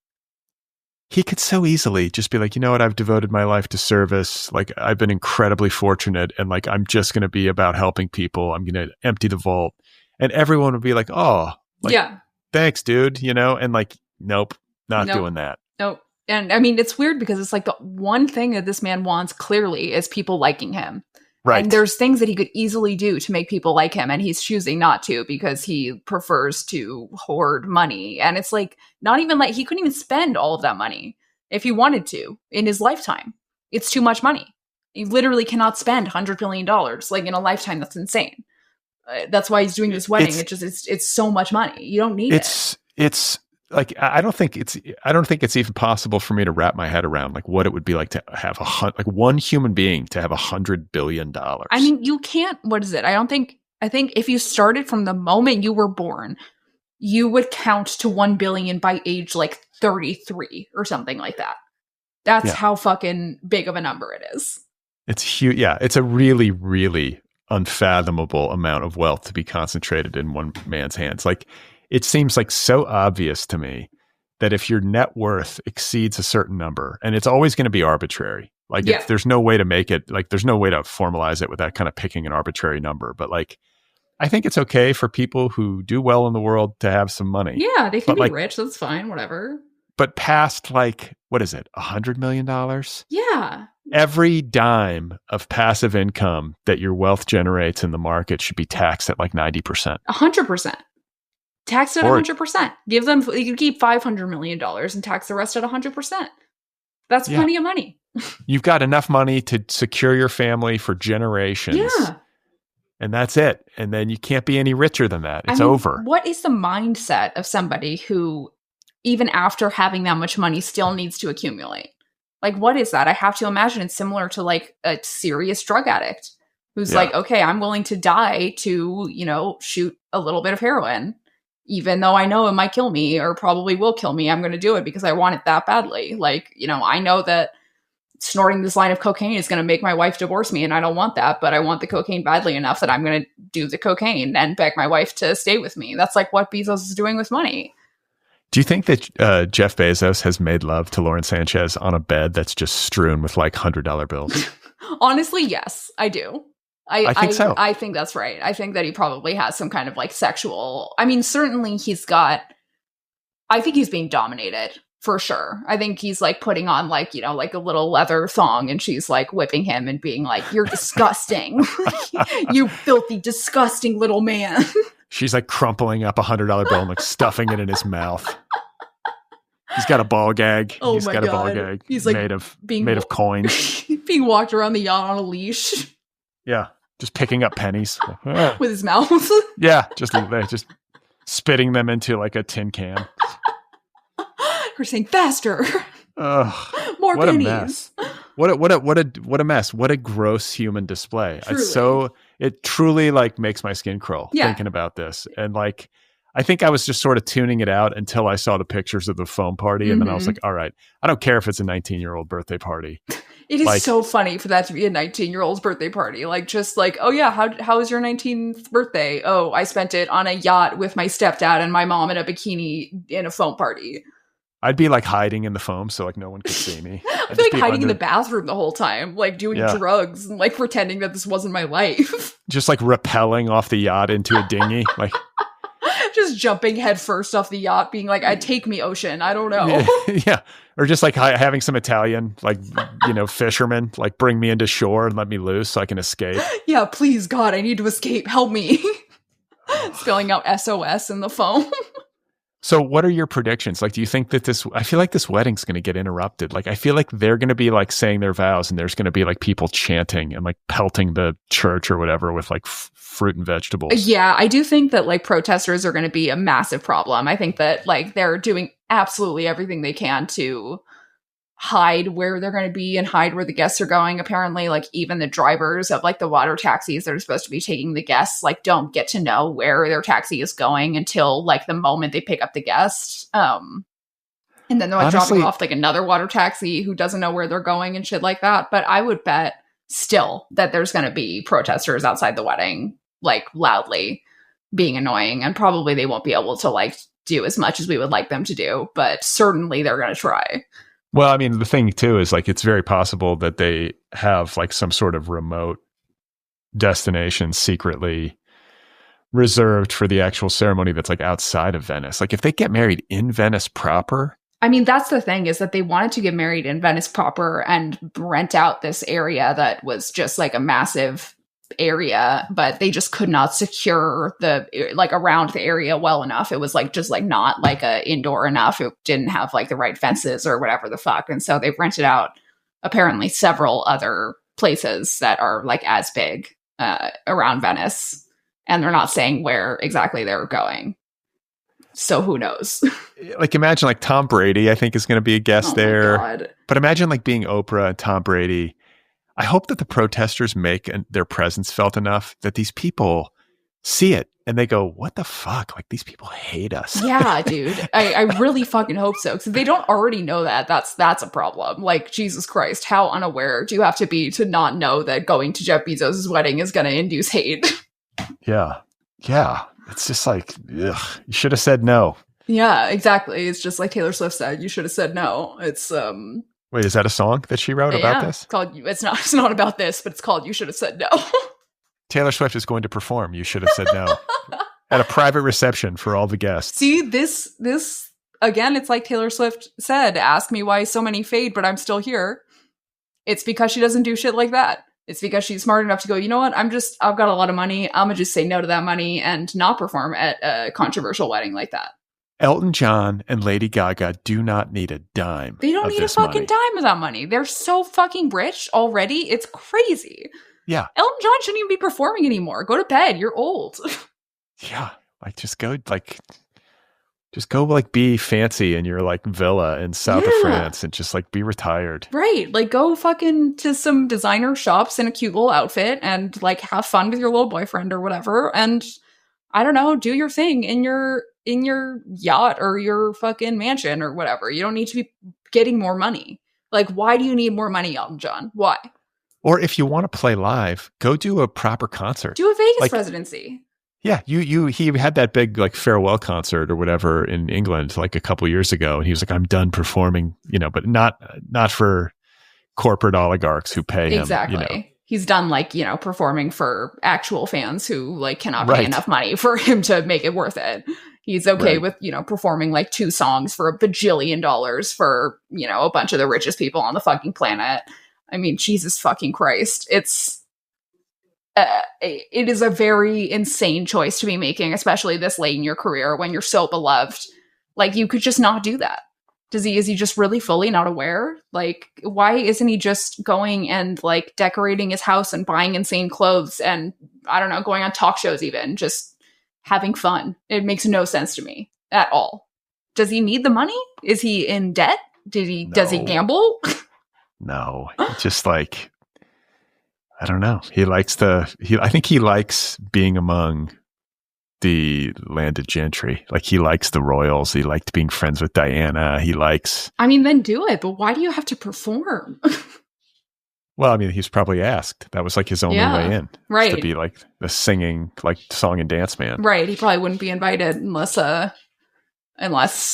he could so easily just be like, you know what? I've devoted my life to service. Like I've been incredibly fortunate and like, I'm just going to be about helping people. I'm going to empty the vault and everyone would be like, oh, like, yeah, thanks dude. And like, nope, not doing that. Nope. And I mean, it's weird because it's like the one thing that this man wants clearly is people liking him. Right. And there's things that he could easily do to make people like him. And he's choosing not to because he prefers to hoard money. And it's like, not even like he couldn't even spend all of that money if he wanted to in his lifetime. It's too much money. You literally cannot spend $100 million like in a lifetime. That's insane. That's why he's doing this wedding. It's so much money. You don't need it. It's like, I don't think it's even possible for me to wrap my head around like what it would be like to have one human being to have $100 billion. I mean, you can't, what is it? I think if you started from the moment you were born, you would count to 1 billion by age like 33 or something like that. That's how fucking big of a number it is. It's huge. Yeah. It's a really, really unfathomable amount of wealth to be concentrated in one man's hands. Like, it seems like so obvious to me that if your net worth exceeds a certain number, and it's always going to be arbitrary, Like there's no way to make it, like there's no way to formalize it without kind of picking an arbitrary number. But like, I think it's okay for people who do well in the world to have some money. Yeah, they can be rich. That's fine. Whatever. But past like, what is it? $100 million? Yeah. Every dime of passive income that your wealth generates in the market should be taxed at like 90%. 100%. Taxed at 100%. Give them, you can keep $500 million and tax the rest at 100%. That's plenty of money. You've got enough money to secure your family for generations. Yeah. And that's it. And then you can't be any richer than that. It's over. What is the mindset of somebody who, even after having that much money, still needs to accumulate? Like, what is that? I have to imagine it's similar to like a serious drug addict who's like, okay, I'm willing to die to, you know, shoot a little bit of heroin, even though I know it might kill me or probably will kill me. I'm going to do it because I want it that badly. Like, you know, I know that snorting this line of cocaine is going to make my wife divorce me, and I don't want that, but I want the cocaine badly enough that I'm going to do the cocaine and beg my wife to stay with me. That's like what Bezos is doing with money. Do you think that Jeff Bezos has made love to Lauren Sanchez on a bed that's just strewn with like $100 bills? Honestly, yes, I do. I think so. I think that's right. I think that he probably has some kind of like sexual, I mean, certainly I think he's being dominated for sure. I think he's like putting on like, you know, like a little leather thong and she's like whipping him and being like, you're disgusting. You filthy, disgusting little man. She's like crumpling up $100 bill and like stuffing it in his mouth. He's got a ball gag. Oh He's my got God. a ball gag He's like made of coins. Being walked around the yacht on a leash. Yeah. Just picking up pennies. With his mouth. Yeah. Just spitting them into like a tin can. We're saying faster. More what pennies. A mess. What a mess. What a gross human display. It truly like makes my skin crawl thinking about this. And like, I think I was just sort of tuning it out until I saw the pictures of the foam party. And then I was like, all right, I don't care if it's a 19-year-old birthday party. It is so funny for that to be a 19-year-old's birthday party. Like, just like, oh yeah, how was your 19th birthday? Oh, I spent it on a yacht with my stepdad and my mom in a bikini in a foam party. I'd be like hiding in the foam so like no one could see me. I'd be like hiding in the bathroom the whole time, like doing drugs and like pretending that this wasn't my life. Just like rappelling off the yacht into a dinghy. Like just jumping head first off the yacht, being like, take me, ocean. I don't know. Yeah. Or just like having some Italian, like, you know, fishermen, like bring me into shore and let me loose so I can escape. Yeah, please, God, I need to escape. Help me. Spelling out SOS in the foam. So what are your predictions? Like, do you think that I feel like this wedding's going to get interrupted. Like, I feel like they're going to be like saying their vows and there's going to be like people chanting and like pelting the church or whatever with like fruit and vegetables. Yeah, I do think that like protesters are going to be a massive problem. I think that like they're doing absolutely everything they can to hide where they're going to be and hide where the guests are going. Apparently, like even the drivers of like the water taxis that are supposed to be taking the guests like don't get to know where their taxi is going until like the moment they pick up the guest. And then they're like dropping off like another water taxi who doesn't know where they're going and shit like that. But I would bet still that there's going to be protesters outside the wedding, like loudly being annoying, and probably they won't be able to like do as much as we would like them to do, but certainly they're going to try. Well, I mean, the thing too is like it's very possible that they have like some sort of remote destination secretly reserved for the actual ceremony that's like outside of Venice. Like if they get married in Venice proper. I mean, that's the thing, is that they wanted to get married in Venice proper and rent out this area that was just like a massive area, but they just could not secure the like around the area well enough. It was like just like not like a indoor enough. It didn't have like the right fences or whatever the fuck. And so they've rented out apparently several other places that are like as big around Venice, and they're not saying where exactly they're going. So who knows? Like imagine like Tom Brady, I think is going to be a guest there. God. But imagine like being Oprah and Tom Brady. I hope that the protesters make their presence felt enough that these people see it and they go, what the fuck? Like these people hate us. Yeah, dude. I really fucking hope so. Because if they don't already know that, that's a problem. Like, Jesus Christ, how unaware do you have to be to not know that going to Jeff Bezos' wedding is going to induce hate? Yeah. Yeah. It's just like, ugh, you should have said no. Yeah, exactly. It's just like Taylor Swift said, you should have said no. It's Wait, is that a song that she wrote about this? It's called, it's not about this, but it's called You Should Have Said No. Taylor Swift is going to perform You Should Have Said No at a private reception for all the guests. See, this again, it's like Taylor Swift said, ask me why so many fade, but I'm still here. It's because she doesn't do shit like that. It's because she's smart enough to go, you know what? I've got a lot of money. I'm going to just say no to that money and not perform at a controversial wedding like that. Elton John and Lady Gaga do not need a dime. They don't need a fucking dime of that money. They're so fucking rich already. It's crazy. Yeah. Elton John shouldn't even be performing anymore. Go to bed. You're old. Yeah. Like just go be fancy in your like villa in south of France and just like be retired. Right. Like go fucking to some designer shops in a cute little outfit and like have fun with your little boyfriend or whatever. And I don't know, do your thing in your yacht or your fucking mansion or whatever. You don't need to be getting more money. Like, why do you need more money, Elton John? Why? Or if you want to play live, go do a proper concert. Do a Vegas residency. Yeah, he had that big like farewell concert or whatever in England like a couple years ago, and he was like, "I'm done performing," but not for corporate oligarchs who pay him. Exactly. He's done like performing for actual fans who like cannot pay enough money for him to make it worth it. He's okay with performing like 2 songs for $1 bajillion for a bunch of the richest people on the fucking planet. I mean, Jesus fucking Christ, it is a very insane choice to be making, especially this late in your career when you're so beloved. Like, you could just not do that. Is he just really fully not aware? Like, why isn't he just going and like decorating his house and buying insane clothes and I don't know, going on talk shows even, just having fun? It makes no sense to me at all. Does he need the money? Is he in debt? Does he gamble? No, just like, I don't know. I think he likes being among the landed gentry. Like, he likes the royals. He liked being friends with Diana. I mean, then do it. But why do you have to perform? Well, I mean, he's probably asked. That was like his only way in. Right. To be like the singing, like song and dance man. Right. He probably wouldn't be invited unless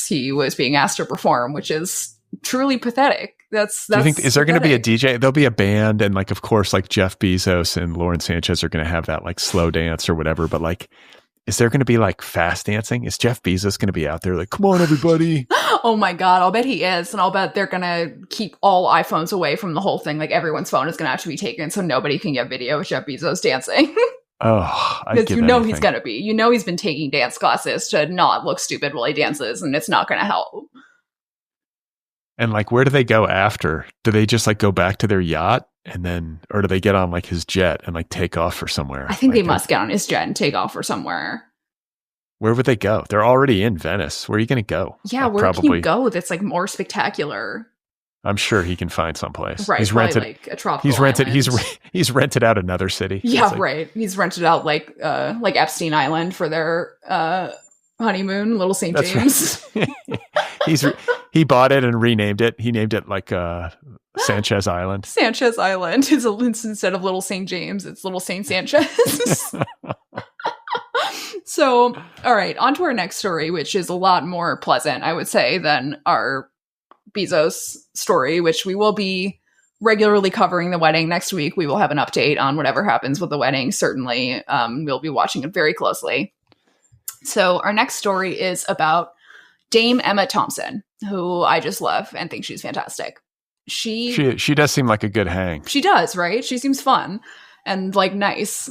he was being asked to perform, which is truly pathetic. Do you think, is there going to be a DJ? There'll be a band, and like, of course, like Jeff Bezos and Lauren Sanchez are going to have that like slow dance or whatever. But like, is there going to be like fast dancing? Is Jeff Bezos going to be out there like, come on, everybody? Oh my God, I'll bet he is. And I'll bet they're going to keep all iPhones away from the whole thing. Like, everyone's phone is going to have to be taken so nobody can get video of Jeff Bezos dancing. Oh, because he's going to be. He's been taking dance classes to not look stupid while he dances, and it's not going to help. And like, where do they go after? Do they just like go back to their yacht and then, or do they get on like his jet and like take off for somewhere? I think they must get on his jet and take off for somewhere. Where would they go? They're already in Venice. Where are you going to go? Yeah, where can you go that's like more spectacular? I'm sure he can find someplace. Right, he's rented like a tropical island. He's rented out another city. Yeah, right. He's rented out like Epstein Island for their honeymoon, Little St. James. Right. He bought it and renamed it. He named it like Sanchez Island. Sanchez Island is instead of Little St. James, it's Little St. Sanchez. So, all right, on to our next story, which is a lot more pleasant, I would say, than our Bezos story, which we will be regularly covering the wedding next week. We will have an update on whatever happens with the wedding. Certainly, we'll be watching it very closely. So our next story is about Dame Emma Thompson, who I just love and think she's fantastic. She does seem like a good hang. She does, right? She seems fun and like nice.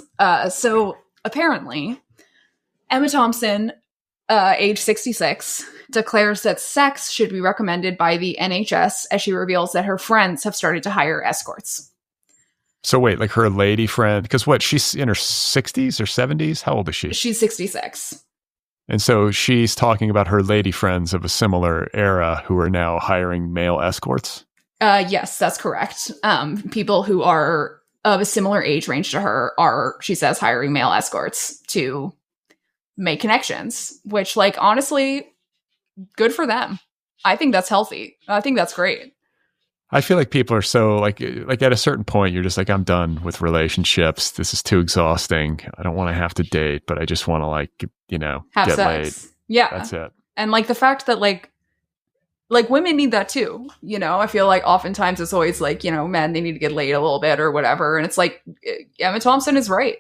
So apparently, Emma Thompson, age 66, declares that sex should be recommended by the NHS as she reveals that her friends have started to hire escorts. So wait, like her lady friend, because what, she's in her 60s or 70s? How old is she? She's 66. And so she's talking about her lady friends of a similar era who are now hiring male escorts? Yes, that's correct. People who are of a similar age range to her are, she says, hiring male escorts to make connections, which, like, honestly, good for them. I think that's healthy. I think that's great. I feel like people are so like at a certain point, you're just like, I'm done with relationships. This is too exhausting. I don't want to have to date, but I just want to have get sex. laid. Yeah. That's it. And like the fact that like like women need that too. You know, I feel like oftentimes it's always like, you know, men, they need to get laid a little bit or whatever. And it's like, Emma Thompson is right.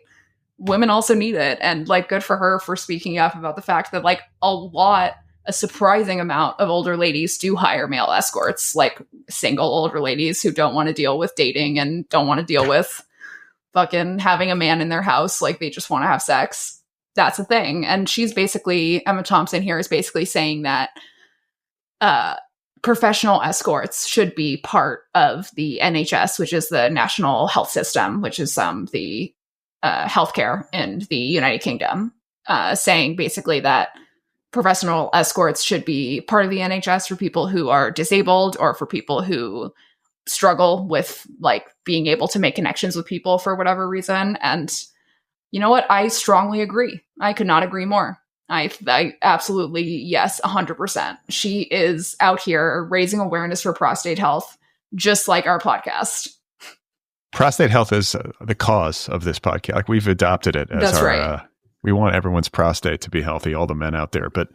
Women also need it. And like, good for her for speaking up about the fact that like a surprising amount of older ladies do hire male escorts, like single older ladies who don't want to deal with dating and don't want to deal with fucking having a man in their house. Like they just want to have sex. That's a thing. And Emma Thompson here is basically saying that professional escorts should be part of the NHS, which is the National Health System, which is the healthcare in the United Kingdom, saying basically that professional escorts should be part of the NHS for people who are disabled or for people who struggle with like being able to make connections with people for whatever reason. And you know what? I strongly agree. I could not agree more. I absolutely, yes, 100%. She is out here raising awareness for prostate health, just like our podcast. Prostate health is the cause of this podcast. Like we've adopted it as That's right. We want everyone's prostate to be healthy, all the men out there. But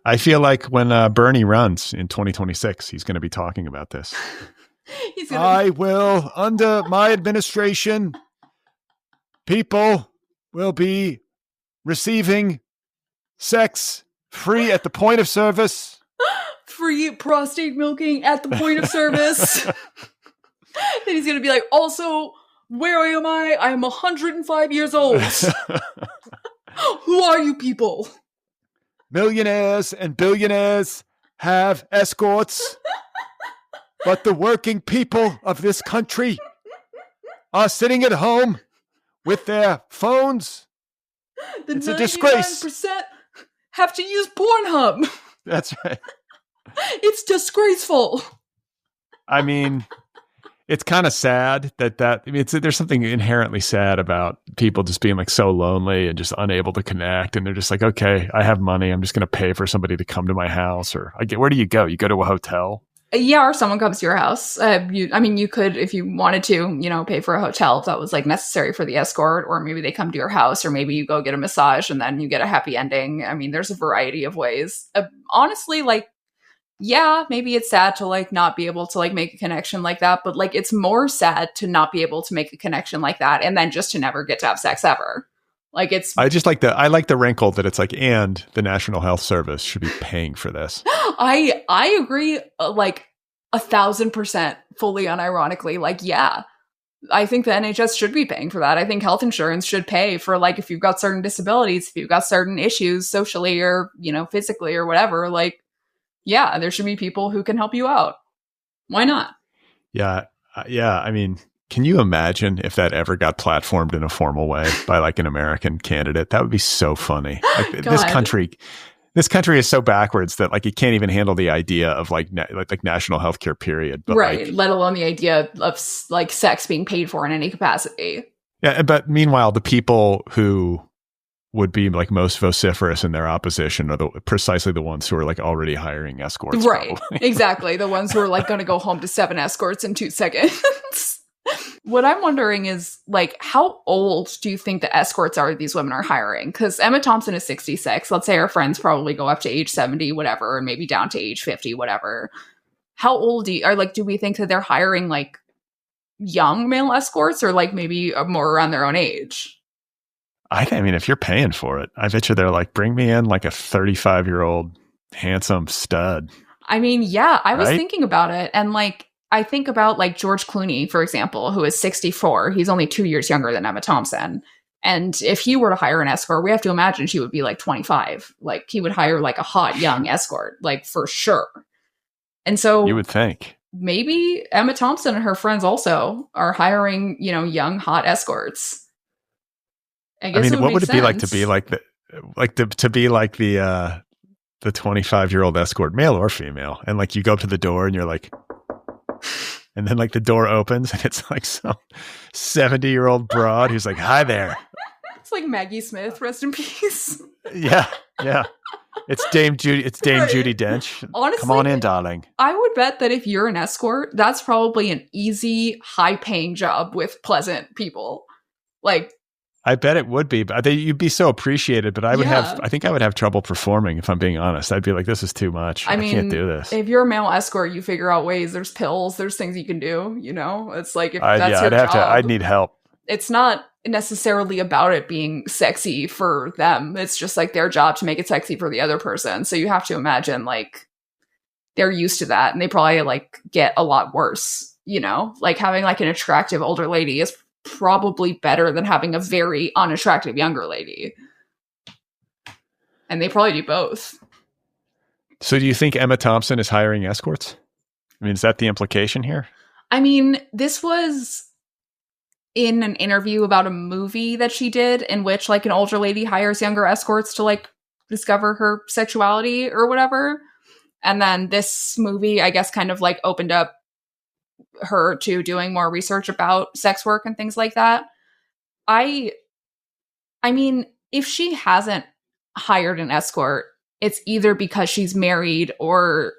I feel like when Bernie runs in 2026, he's going to be talking about this. I will, under my administration, people will be receiving sex free at the point of service. Free prostate milking at the point of service. Then he's going to be like, also, where am I? I am 105 years old. Who are you people? Millionaires and billionaires have escorts, but the working people of this country are sitting at home with their phones. It's a disgrace. 99% have to use Pornhub. That's right. It's disgraceful. I mean, it's kind of sad there's something inherently sad about people just being like so lonely and just unable to connect. And they're just like, okay, I have money. I'm just going to pay for somebody to come to my house. Or where do you go? You go to a hotel? Yeah, or someone comes to your house. You could, if you wanted to, you know, pay for a hotel if that was like necessary for the escort, or maybe they come to your house, or maybe you go get a massage and then you get a happy ending. I mean, there's a variety of ways. Honestly, like, yeah, maybe it's sad to like not be able to like make a connection like that, but like it's more sad to not be able to make a connection like that and then just to never get to have sex ever. Like it's I like the wrinkle that it's like, and the National Health Service should be paying for this. I agree like 1,000% fully unironically. Like, yeah, I think the NHS should be paying for that. I think health insurance should pay for like if you've got certain disabilities, if you've got certain issues socially or, you know, physically or whatever, like, yeah, there should be people who can help you out. Why not? Yeah. I mean, can you imagine if that ever got platformed in a formal way by like an American candidate? That would be so funny. Like this country is so backwards that like it can't even handle the idea of like national healthcare period. But right. Like, let alone the idea of like sex being paid for in any capacity. Yeah. But meanwhile, the people who would be like most vociferous in their opposition are precisely the ones who are like already hiring escorts. Right. Probably. Exactly. The ones who are like going to go home to 7 escorts in 2 seconds. What I'm wondering is like, how old do you think the escorts are these women are hiring? Because Emma Thompson is 66. Let's say her friends probably go up to age 70, whatever, and maybe down to age 50, whatever. How old do we think that they're hiring like young male escorts or like maybe more around their own age? I mean, if you're paying for it, I bet you they're like, bring me in like a 35-year-old handsome stud. I mean, yeah, I was thinking about it. And like, I think about like George Clooney, for example, who is 64. He's only 2 years younger than Emma Thompson. And if he were to hire an escort, we have to imagine she would be like 25. Like he would hire like a hot young escort, like for sure. And so you would think maybe Emma Thompson and her friends also are hiring, you know, young hot escorts. I mean, what would it be like to be like the 25-year-old escort, male or female, and like you go up to the door and you're like, and then like the door opens and it's like some 70-year-old broad who's like, "Hi there." It's like Maggie Smith, rest in peace. Yeah. It's Dame Judy. It's Dame Judi Dench. Honestly, come on in, darling. I would bet that if you're an escort, that's probably an easy, high-paying job with pleasant people. Like, I bet it would be, but you'd be so appreciated. But I think I would have trouble performing if I'm being honest. I'd be like, this is too much. I can't do this. If you're a male escort, you figure out ways. There's pills. There's things you can do. It's like if that's your job. I'd need help. It's not necessarily about it being sexy for them. It's just like their job to make it sexy for the other person. So you have to imagine like they're used to that, and they probably like get a lot worse. Like having like an attractive older lady is probably better than having a very unattractive younger lady. And they probably do both. So do you think Emma Thompson is hiring escorts? I mean, is that the implication here? I mean, this was in an interview about a movie that she did in which like an older lady hires younger escorts to like discover her sexuality or whatever. And then this movie, I guess, kind of like opened up her to doing more research about sex work and things like that. I mean, if she hasn't hired an escort, it's either because she's married or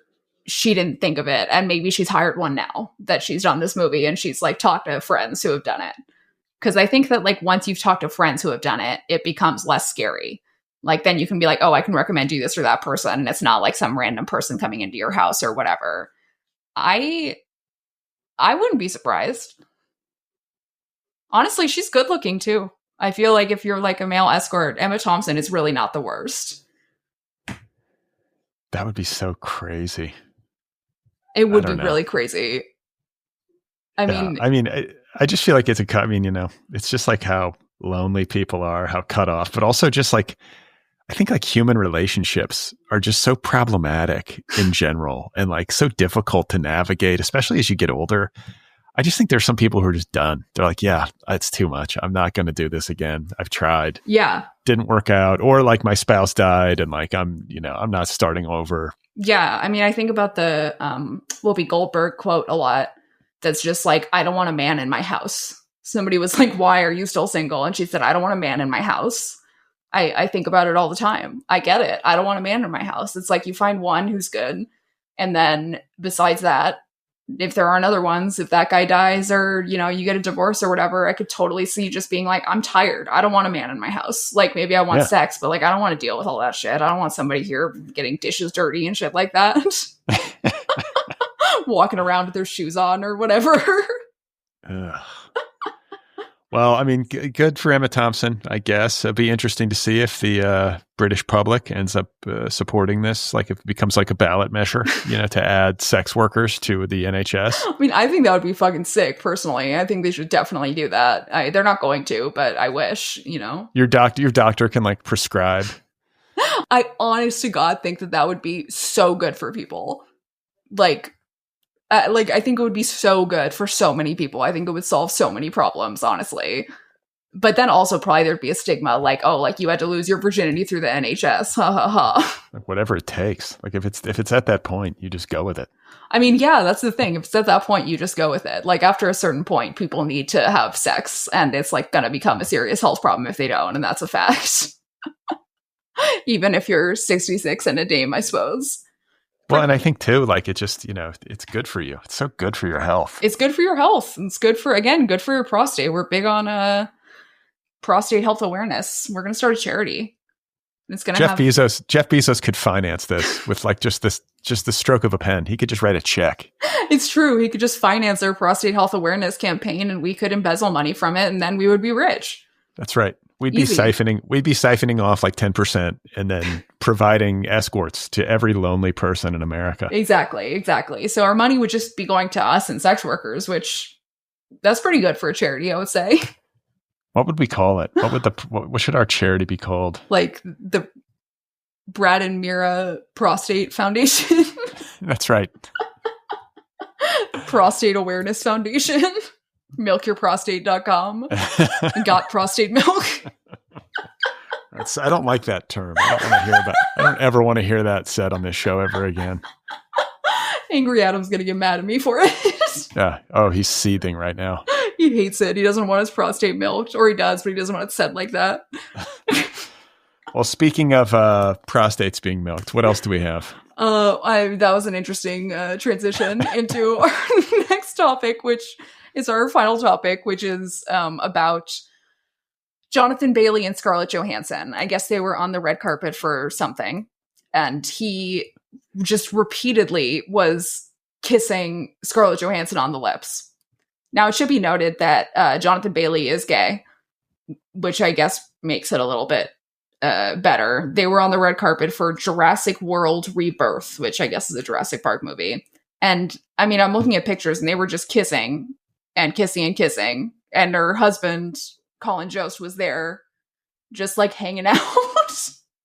she didn't think of it, and maybe she's hired one now that she's done this movie and she's like talked to friends who have done it. Because I think that like once you've talked to friends who have done it, it becomes less scary. Like then you can be like, oh, I can recommend you this or that person, and it's not like some random person coming into your house or whatever. I wouldn't be surprised. Honestly, she's good looking too. I feel like if you're like a male escort, Emma Thompson is really not the worst. That would be so crazy. It would be really crazy. I mean, I just feel like it's it's just like how lonely people are, how cut off, but also just like, I think like human relationships are just so problematic in general and like so difficult to navigate, especially as you get older. I just think there's some people who are just done. They're like, yeah, it's too much. I'm not going to do this again. I've tried. Yeah. Didn't work out. Or like my spouse died and like, I'm not starting over. Yeah. I mean, I think about the Whoopi Goldberg quote a lot. That's just like, I don't want a man in my house. Somebody was like, why are you still single? And she said, I don't want a man in my house. I think about it all the time. I get it. I don't want a man in my house. It's like you find one who's good. And then besides that, if there aren't other ones, if that guy dies or, you get a divorce or whatever, I could totally see just being like, I'm tired. I don't want a man in my house. Like maybe I want sex, but like, I don't want to deal with all that shit. I don't want somebody here getting dishes dirty and shit like that. Walking around with their shoes on or whatever. Well, I mean, good for Emma Thompson, I guess. It'll be interesting to see if the British public ends up supporting this, like if it becomes like a ballot measure, to add sex workers to the NHS. I mean, I think that would be fucking sick, personally. I think they should definitely do that. They're not going to, but I wish, Your doctor can like prescribe. I honest to God think that would be so good for people. I think it would be so good for so many people. I think it would solve so many problems, honestly. But then also probably there'd be a stigma like, oh, like you had to lose your virginity through the NHS. Ha ha ha. Like whatever it takes. Like if it's at that point, you just go with it. I mean, yeah, that's the thing. If it's at that point, you just go with it. Like after a certain point, people need to have sex, and it's like going to become a serious health problem if they don't. And that's a fact. Even if you're 66 and a dame, I suppose. Well, and I think too, like it just, it's good for you. It's so good for your health. It's good for your health. It's good for your prostate. We're big on prostate health awareness. We're going to start a charity. It's going to Jeff Bezos could finance this with like just the stroke of a pen. He could just write a check. It's true. He could just finance their prostate health awareness campaign, and we could embezzle money from it, and then we would be rich. That's right. We'd be siphoning off like 10% and then providing escorts to every lonely person in America. Exactly. So our money would just be going to us and sex workers, which that's pretty good for a charity, I would say. What would we call it? What should our charity be called? Like the Brad and Mira Prostate Foundation. That's right. Prostate Awareness Foundation. Milkyourprostate.com. Got prostate milk. I don't like that term. I don't ever want to hear that said on this show ever again. Angry Adam's going to get mad at me for it. Yeah. Oh, he's seething right now. He hates it. He doesn't want his prostate milked, or he does, but he doesn't want it said like that. Well, speaking of prostates being milked, what else do we have? That was an interesting transition into our next topic, which is our final topic, which is about Jonathan Bailey and Scarlett Johansson. I guess they were on the red carpet for something. And he just repeatedly was kissing Scarlett Johansson on the lips. Now, it should be noted that Jonathan Bailey is gay, which I guess makes it a little bit better. They were on the red carpet for Jurassic World Rebirth, which I guess is a Jurassic Park movie. And I mean, I'm looking at pictures and they were just kissing and kissing and kissing. And her husband, Colin Jost, was there just like hanging out.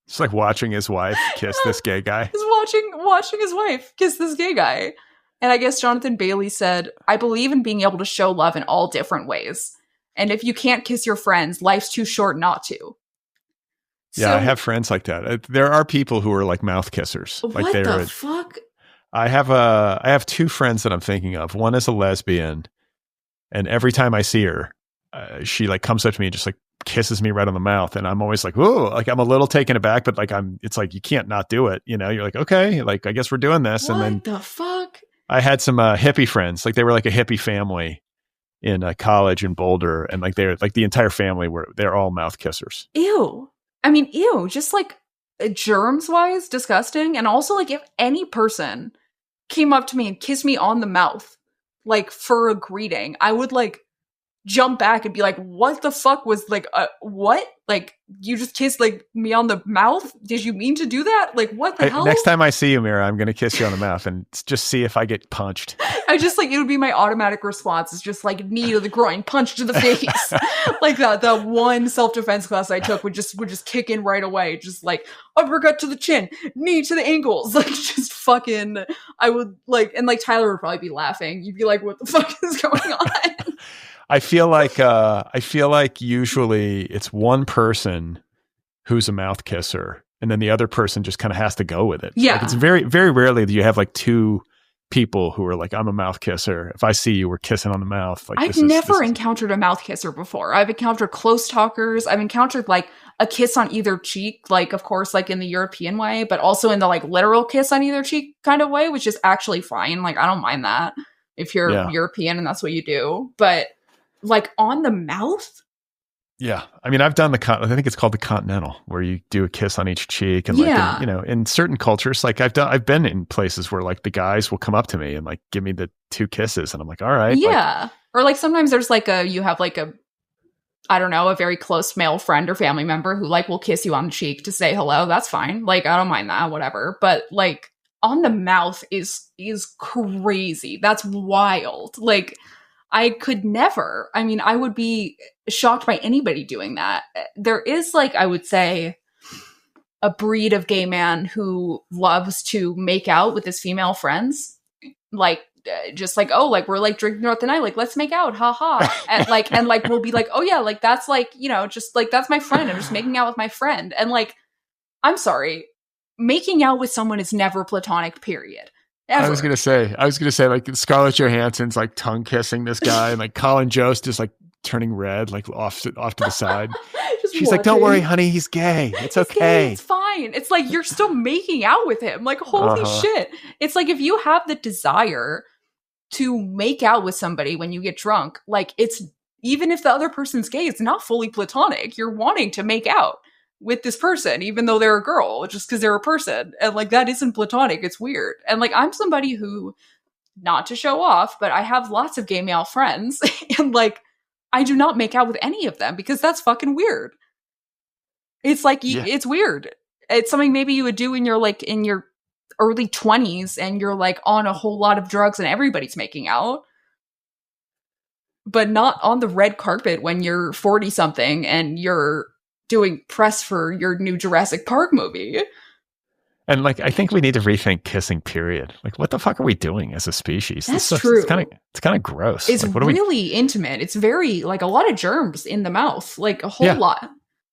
It's like watching his wife kiss this gay guy. He's watching his wife kiss this gay guy. And I guess Jonathan Bailey said, I believe in being able to show love in all different ways. And if you can't kiss your friends, life's too short not to. Yeah, I have friends like that. There are people who are like mouth kissers. What like the fuck? I have two friends that I'm thinking of. One is a lesbian, and every time I see her, she like comes up to me and just like kisses me right on the mouth, and I'm always like, "Whoa!" Like I'm a little taken aback, but like it's like you can't not do it. You know, you're like, okay, like I guess we're doing this. What and then the fuck? I had some hippie friends, like they were like a hippie family in college in Boulder, and like they're like the entire family they're all mouth kissers. Ew. I mean, ew. Just like germs wise, disgusting. And also, like if any person came up to me and kissed me on the mouth, like for a greeting, I would like jump back and be like, what the fuck was like, what? Like, you just kissed like me on the mouth? Did you mean to do that? Like, what the hell? Next time I see you, Mira, I'm going to kiss you on the mouth and just see if I get punched. I just like, it would be my automatic response. It's just like knee to the groin, punch to the face. Like the one self-defense class I took would just kick in right away. Just like uppercut to the chin, knee to the ankles. Like just fucking, I would like, and like Tyler would probably be laughing. You'd be like, what the fuck is going on? I feel like usually it's one person who's a mouth kisser, and then the other person just kind of has to go with it. Yeah, like it's very, very rarely that you have like two people who are like, I'm a mouth kisser. If I see you, we're kissing on the mouth. Like I've never encountered a mouth kisser before. I've encountered close talkers. I've encountered like a kiss on either cheek, like of course, like in the European way, but also in the like literal kiss on either cheek kind of way, which is actually fine. Like I don't mind that if you're European and that's what you do, but like on the mouth. Yeah. I mean, I've done I think it's called the continental, where you do a kiss on each cheek. And like, in certain cultures, like I've been in places where like the guys will come up to me and like give me the two kisses. And I'm like, all right. Yeah. Like, or like sometimes there's like you have like I don't know, a very close male friend or family member who like will kiss you on the cheek to say hello. That's fine. Like, I don't mind that, whatever. But like on the mouth is crazy. That's wild. Like, I could never. I mean, I would be shocked by anybody doing that. There is like, I would say, a breed of gay man who loves to make out with his female friends. Like, just like, oh, like we're like drinking throughout the night, like let's make out, haha. And like we'll be like, oh yeah, like that's like, just like that's my friend. I'm just making out with my friend. And like, I'm sorry, making out with someone is never platonic, period. Ever. I was gonna say like Scarlett Johansson's like tongue kissing this guy, and like Colin Jost is like turning red, like off to the side. She's like, "Don't worry, honey, he's gay. It's okay. Gay. It's fine." It's like you're still making out with him. Like, holy shit! It's like if you have the desire to make out with somebody when you get drunk, like it's even if the other person's gay, it's not fully platonic. You're wanting to make out with this person, even though they're a girl, just because they're a person. And like, that isn't platonic. It's weird. And like, I'm somebody who, not to show off, but I have lots of gay male friends. And like, I do not make out with any of them because that's fucking weird. It's like, it's weird. It's something maybe you would do in your early 20s and you're like on a whole lot of drugs and everybody's making out. But not on the red carpet when you're 40 something and you're doing press for your new Jurassic Park movie. And like, I think we need to rethink kissing, period. Like, what the fuck are we doing as a species? That's true. It's kind of gross. It's like, really intimate. It's very like a lot of germs in the mouth, like a whole lot.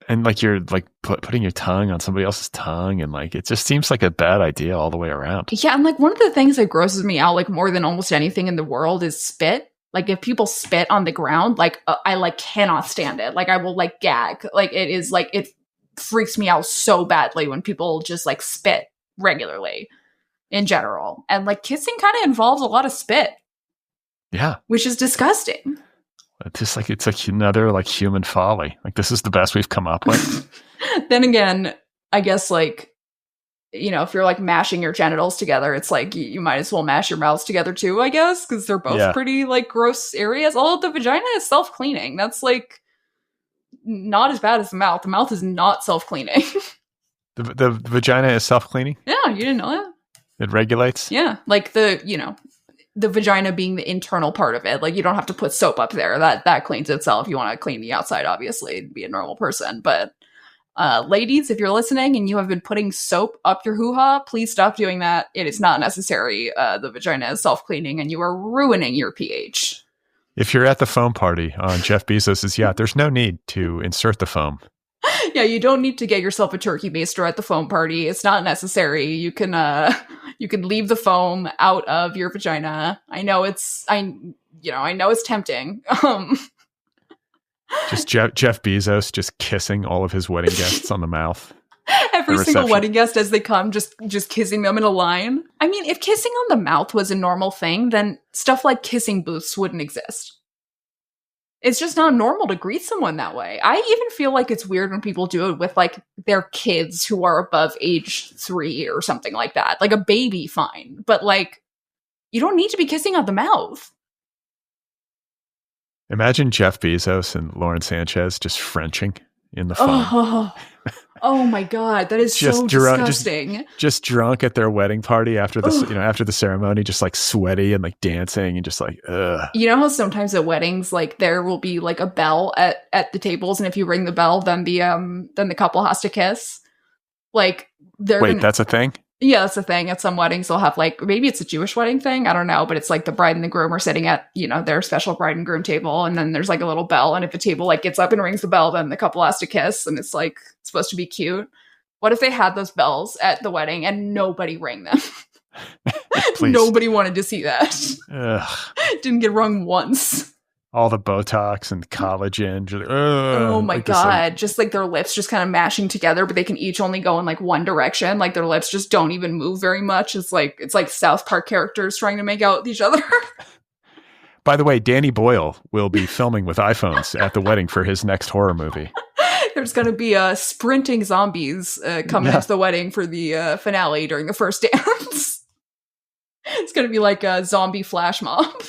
And like you're like putting your tongue on somebody else's tongue, and like it just seems like a bad idea all the way around. Yeah, and like one of the things that grosses me out like more than almost anything in the world is spit. Like if people spit on the ground, like I like cannot stand it. Like I will like gag. Like it is like, it freaks me out so badly when people just like spit regularly in general. And like kissing kind of involves a lot of spit. Yeah. Which is disgusting. It's like another like human folly. Like this is the best we've come up with. Then again, I guess like, you know, if you're like mashing your genitals together, it's like you might as well mash your mouths together too, I guess, because they're both pretty like gross areas. Although the vagina is self-cleaning. That's like not as bad as the mouth. The mouth is not self-cleaning. The vagina is self-cleaning? Yeah, you didn't know that? It regulates? Yeah, like the vagina being the internal part of it. Like you don't have to put soap up there. That cleans itself. You want to clean the outside, obviously, to be a normal person, but ladies, if you're listening and you have been putting soap up your hoo-ha, please stop doing that. It is not necessary. The vagina is self-cleaning and you are ruining your pH. If you're at the foam party on Jeff Bezos' yacht, there's no need to insert the foam. Yeah, you don't need to get yourself a turkey baster at the foam party. It's not necessary. You can leave the foam out of your vagina. I know it's tempting. Just Jeff Bezos just kissing all of his wedding guests on the mouth. Every single wedding guest as they come, just kissing them in a line. I mean, if kissing on the mouth was a normal thing, then stuff like kissing booths wouldn't exist. It's just not normal to greet someone that way. I even feel like it's weird when people do it with like their kids who are above age 3 or something like that. Like a baby, fine. But like, you don't need to be kissing on the mouth. Imagine Jeff Bezos and Lauren Sanchez just Frenching in the phone. Oh my God, that is so disgusting. Just drunk at their wedding party after this, after the ceremony, just like sweaty and like dancing and just like, ugh. You know how sometimes at weddings, like there will be like a bell at the tables, and if you ring the bell, then the couple has to kiss. Like that's a thing? Yeah, that's the thing. At some weddings, they'll have like, maybe it's a Jewish wedding thing. I don't know. But it's like the bride and the groom are sitting at, their special bride and groom table. And then there's like a little bell. And if a table like gets up and rings the bell, then the couple has to kiss. And it's like supposed to be cute. What if they had those bells at the wedding and nobody rang them? Nobody wanted to see that. Didn't get rung once. All the Botox and collagen. Oh my God. Just like their lips just kind of mashing together, but they can each only go in like one direction. Like their lips just don't even move very much. It's like South Park characters trying to make out with each other. By the way, Danny Boyle will be filming with iPhones at the wedding for his next horror movie. There's going to be sprinting zombies coming into the wedding for the finale during the first dance. It's going to be like a zombie flash mob.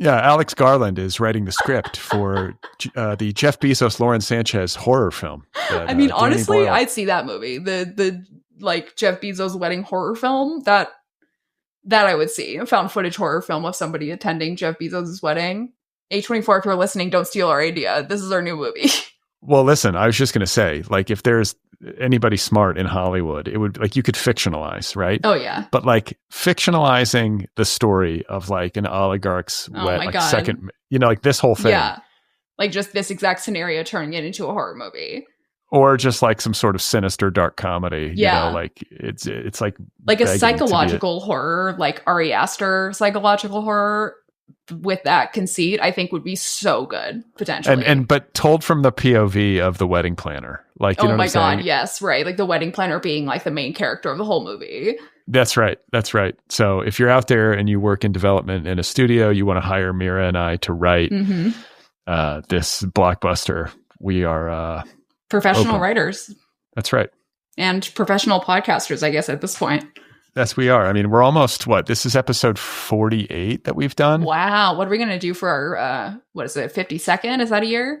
Yeah, Alex Garland is writing the script for the Jeff Bezos, Lauren Sanchez horror film. I mean, honestly, I'd see that movie. The like Jeff Bezos wedding horror film that I would see. A found footage horror film of somebody attending Jeff Bezos' wedding. A24, if you're listening, don't steal our idea. This is our new movie. Well, listen, I was just going to say, like, if there's anybody smart in Hollywood, it would like you could fictionalize, right? Oh yeah. But like fictionalizing the story of like an oligarch's second, like this whole thing. Yeah. Like just this exact scenario turning it into a horror movie. Or just like some sort of sinister dark comedy. Yeah. Like it's like a psychological horror, like Ari Aster psychological horror. With that conceit, I think would be so good potentially. But told from the POV of the wedding planner, like, you know what I'm saying? Oh my God, yes, right. Like the wedding planner being like the main character of the whole movie. That's right. So if you're out there and you work in development in a studio, you want to hire Mira and I to write this blockbuster. We are professional writers. That's right. And professional podcasters, I guess, at this point. Yes, we are. I mean, we're almost, this is episode 48 that we've done. Wow. What are we going to do for our, 52nd? Is that a year?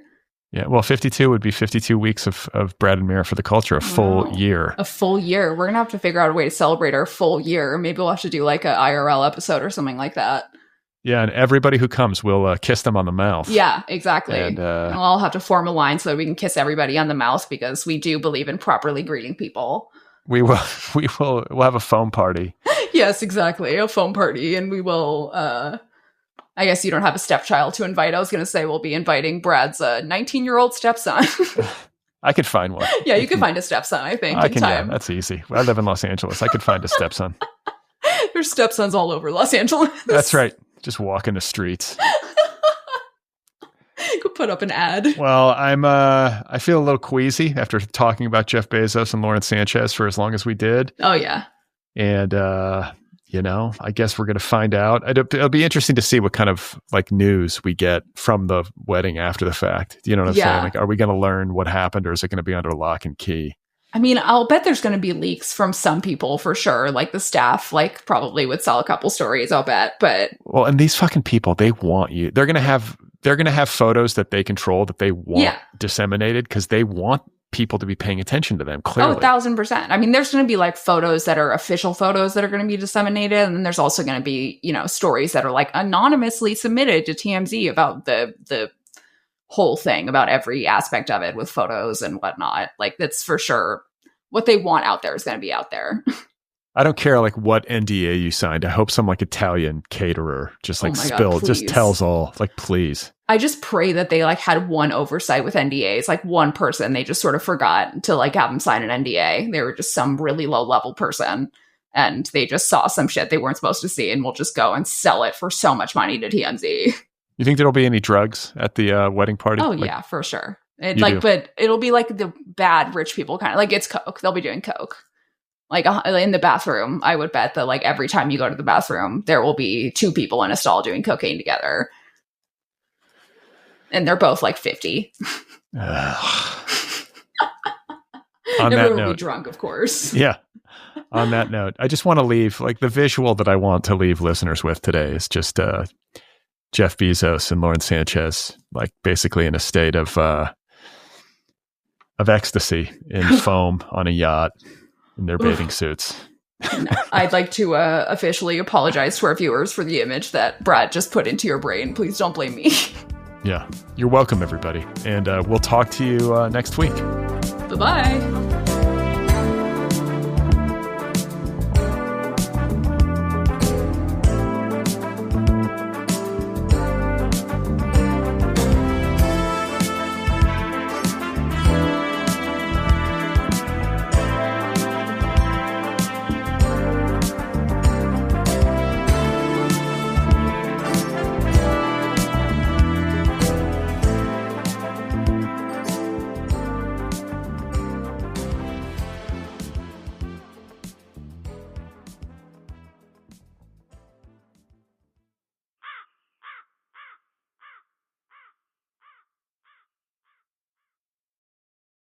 Yeah. Well, 52 would be 52 weeks of Brad and Mira for the Culture, a full year. A full year. We're going to have to figure out a way to celebrate our full year. Maybe we'll have to do like an IRL episode or something like that. Yeah. And everybody who comes, we'll kiss them on the mouth. Yeah, exactly. And we'll all have to form a line so that we can kiss everybody on the mouth because we do believe in properly greeting people. We'll have a foam party. Yes, exactly. A foam party. And we will, I guess you don't have a stepchild to invite. I was going to say we'll be inviting Brad's 19-year-old stepson. I could find one. Yeah, you could find a stepson, I think. Yeah, that's easy. I live in Los Angeles. I could find a stepson. There's stepsons all over Los Angeles. That's right. Just walking the streets. Could put up an ad. Well, I feel a little queasy after talking about Jeff Bezos and Lauren Sanchez for as long as we did. Oh yeah. And I guess we're going to find out. It'll be interesting to see what kind of like news we get from the wedding after the fact. You know what I'm saying? Like, are we going to learn what happened, or is it going to be under lock and key? I mean, I'll bet there's going to be leaks from some people for sure. Like the staff, like probably would sell a couple stories, I'll bet. But well, and these fucking people, they want you. They're going to have photos that they control that they want disseminated because they want people to be paying attention to them. Clearly. 1,000%. I mean, there's going to be like photos that are official photos that are going to be disseminated. And then there's also going to be, stories that are like anonymously submitted to TMZ about the whole thing, about every aspect of it with photos and whatnot. Like that's for sure what they want out there is going to be out there. I don't care like what NDA you signed. I hope some like Italian caterer just like spilled, just tells all, like, please. I just pray that they like had one oversight with NDAs, like one person, they just sort of forgot to like have them sign an NDA. They were just some really low level person and they just saw some shit they weren't supposed to see and will just go and sell it for so much money to TMZ. You think there'll be any drugs at the wedding party? Oh, yeah, for sure. But it'll be like the bad rich people kind of like it's coke. They'll be doing coke. Like in the bathroom, I would bet that like every time you go to the bathroom, there will be two people in a stall doing cocaine together. And they're both like 50. On Everyone that will note, be drunk, of course. Yeah. On that note, I just want to leave like the visual that I want to leave listeners with today is just Jeff Bezos and Lauren Sanchez, like basically in a state of ecstasy in foam on a yacht in their bathing suits. I'd like to officially apologize to our viewers for the image that Brad just put into your brain. Please don't blame me. Yeah. You're welcome, everybody. And we'll talk to you next week. Bye-bye.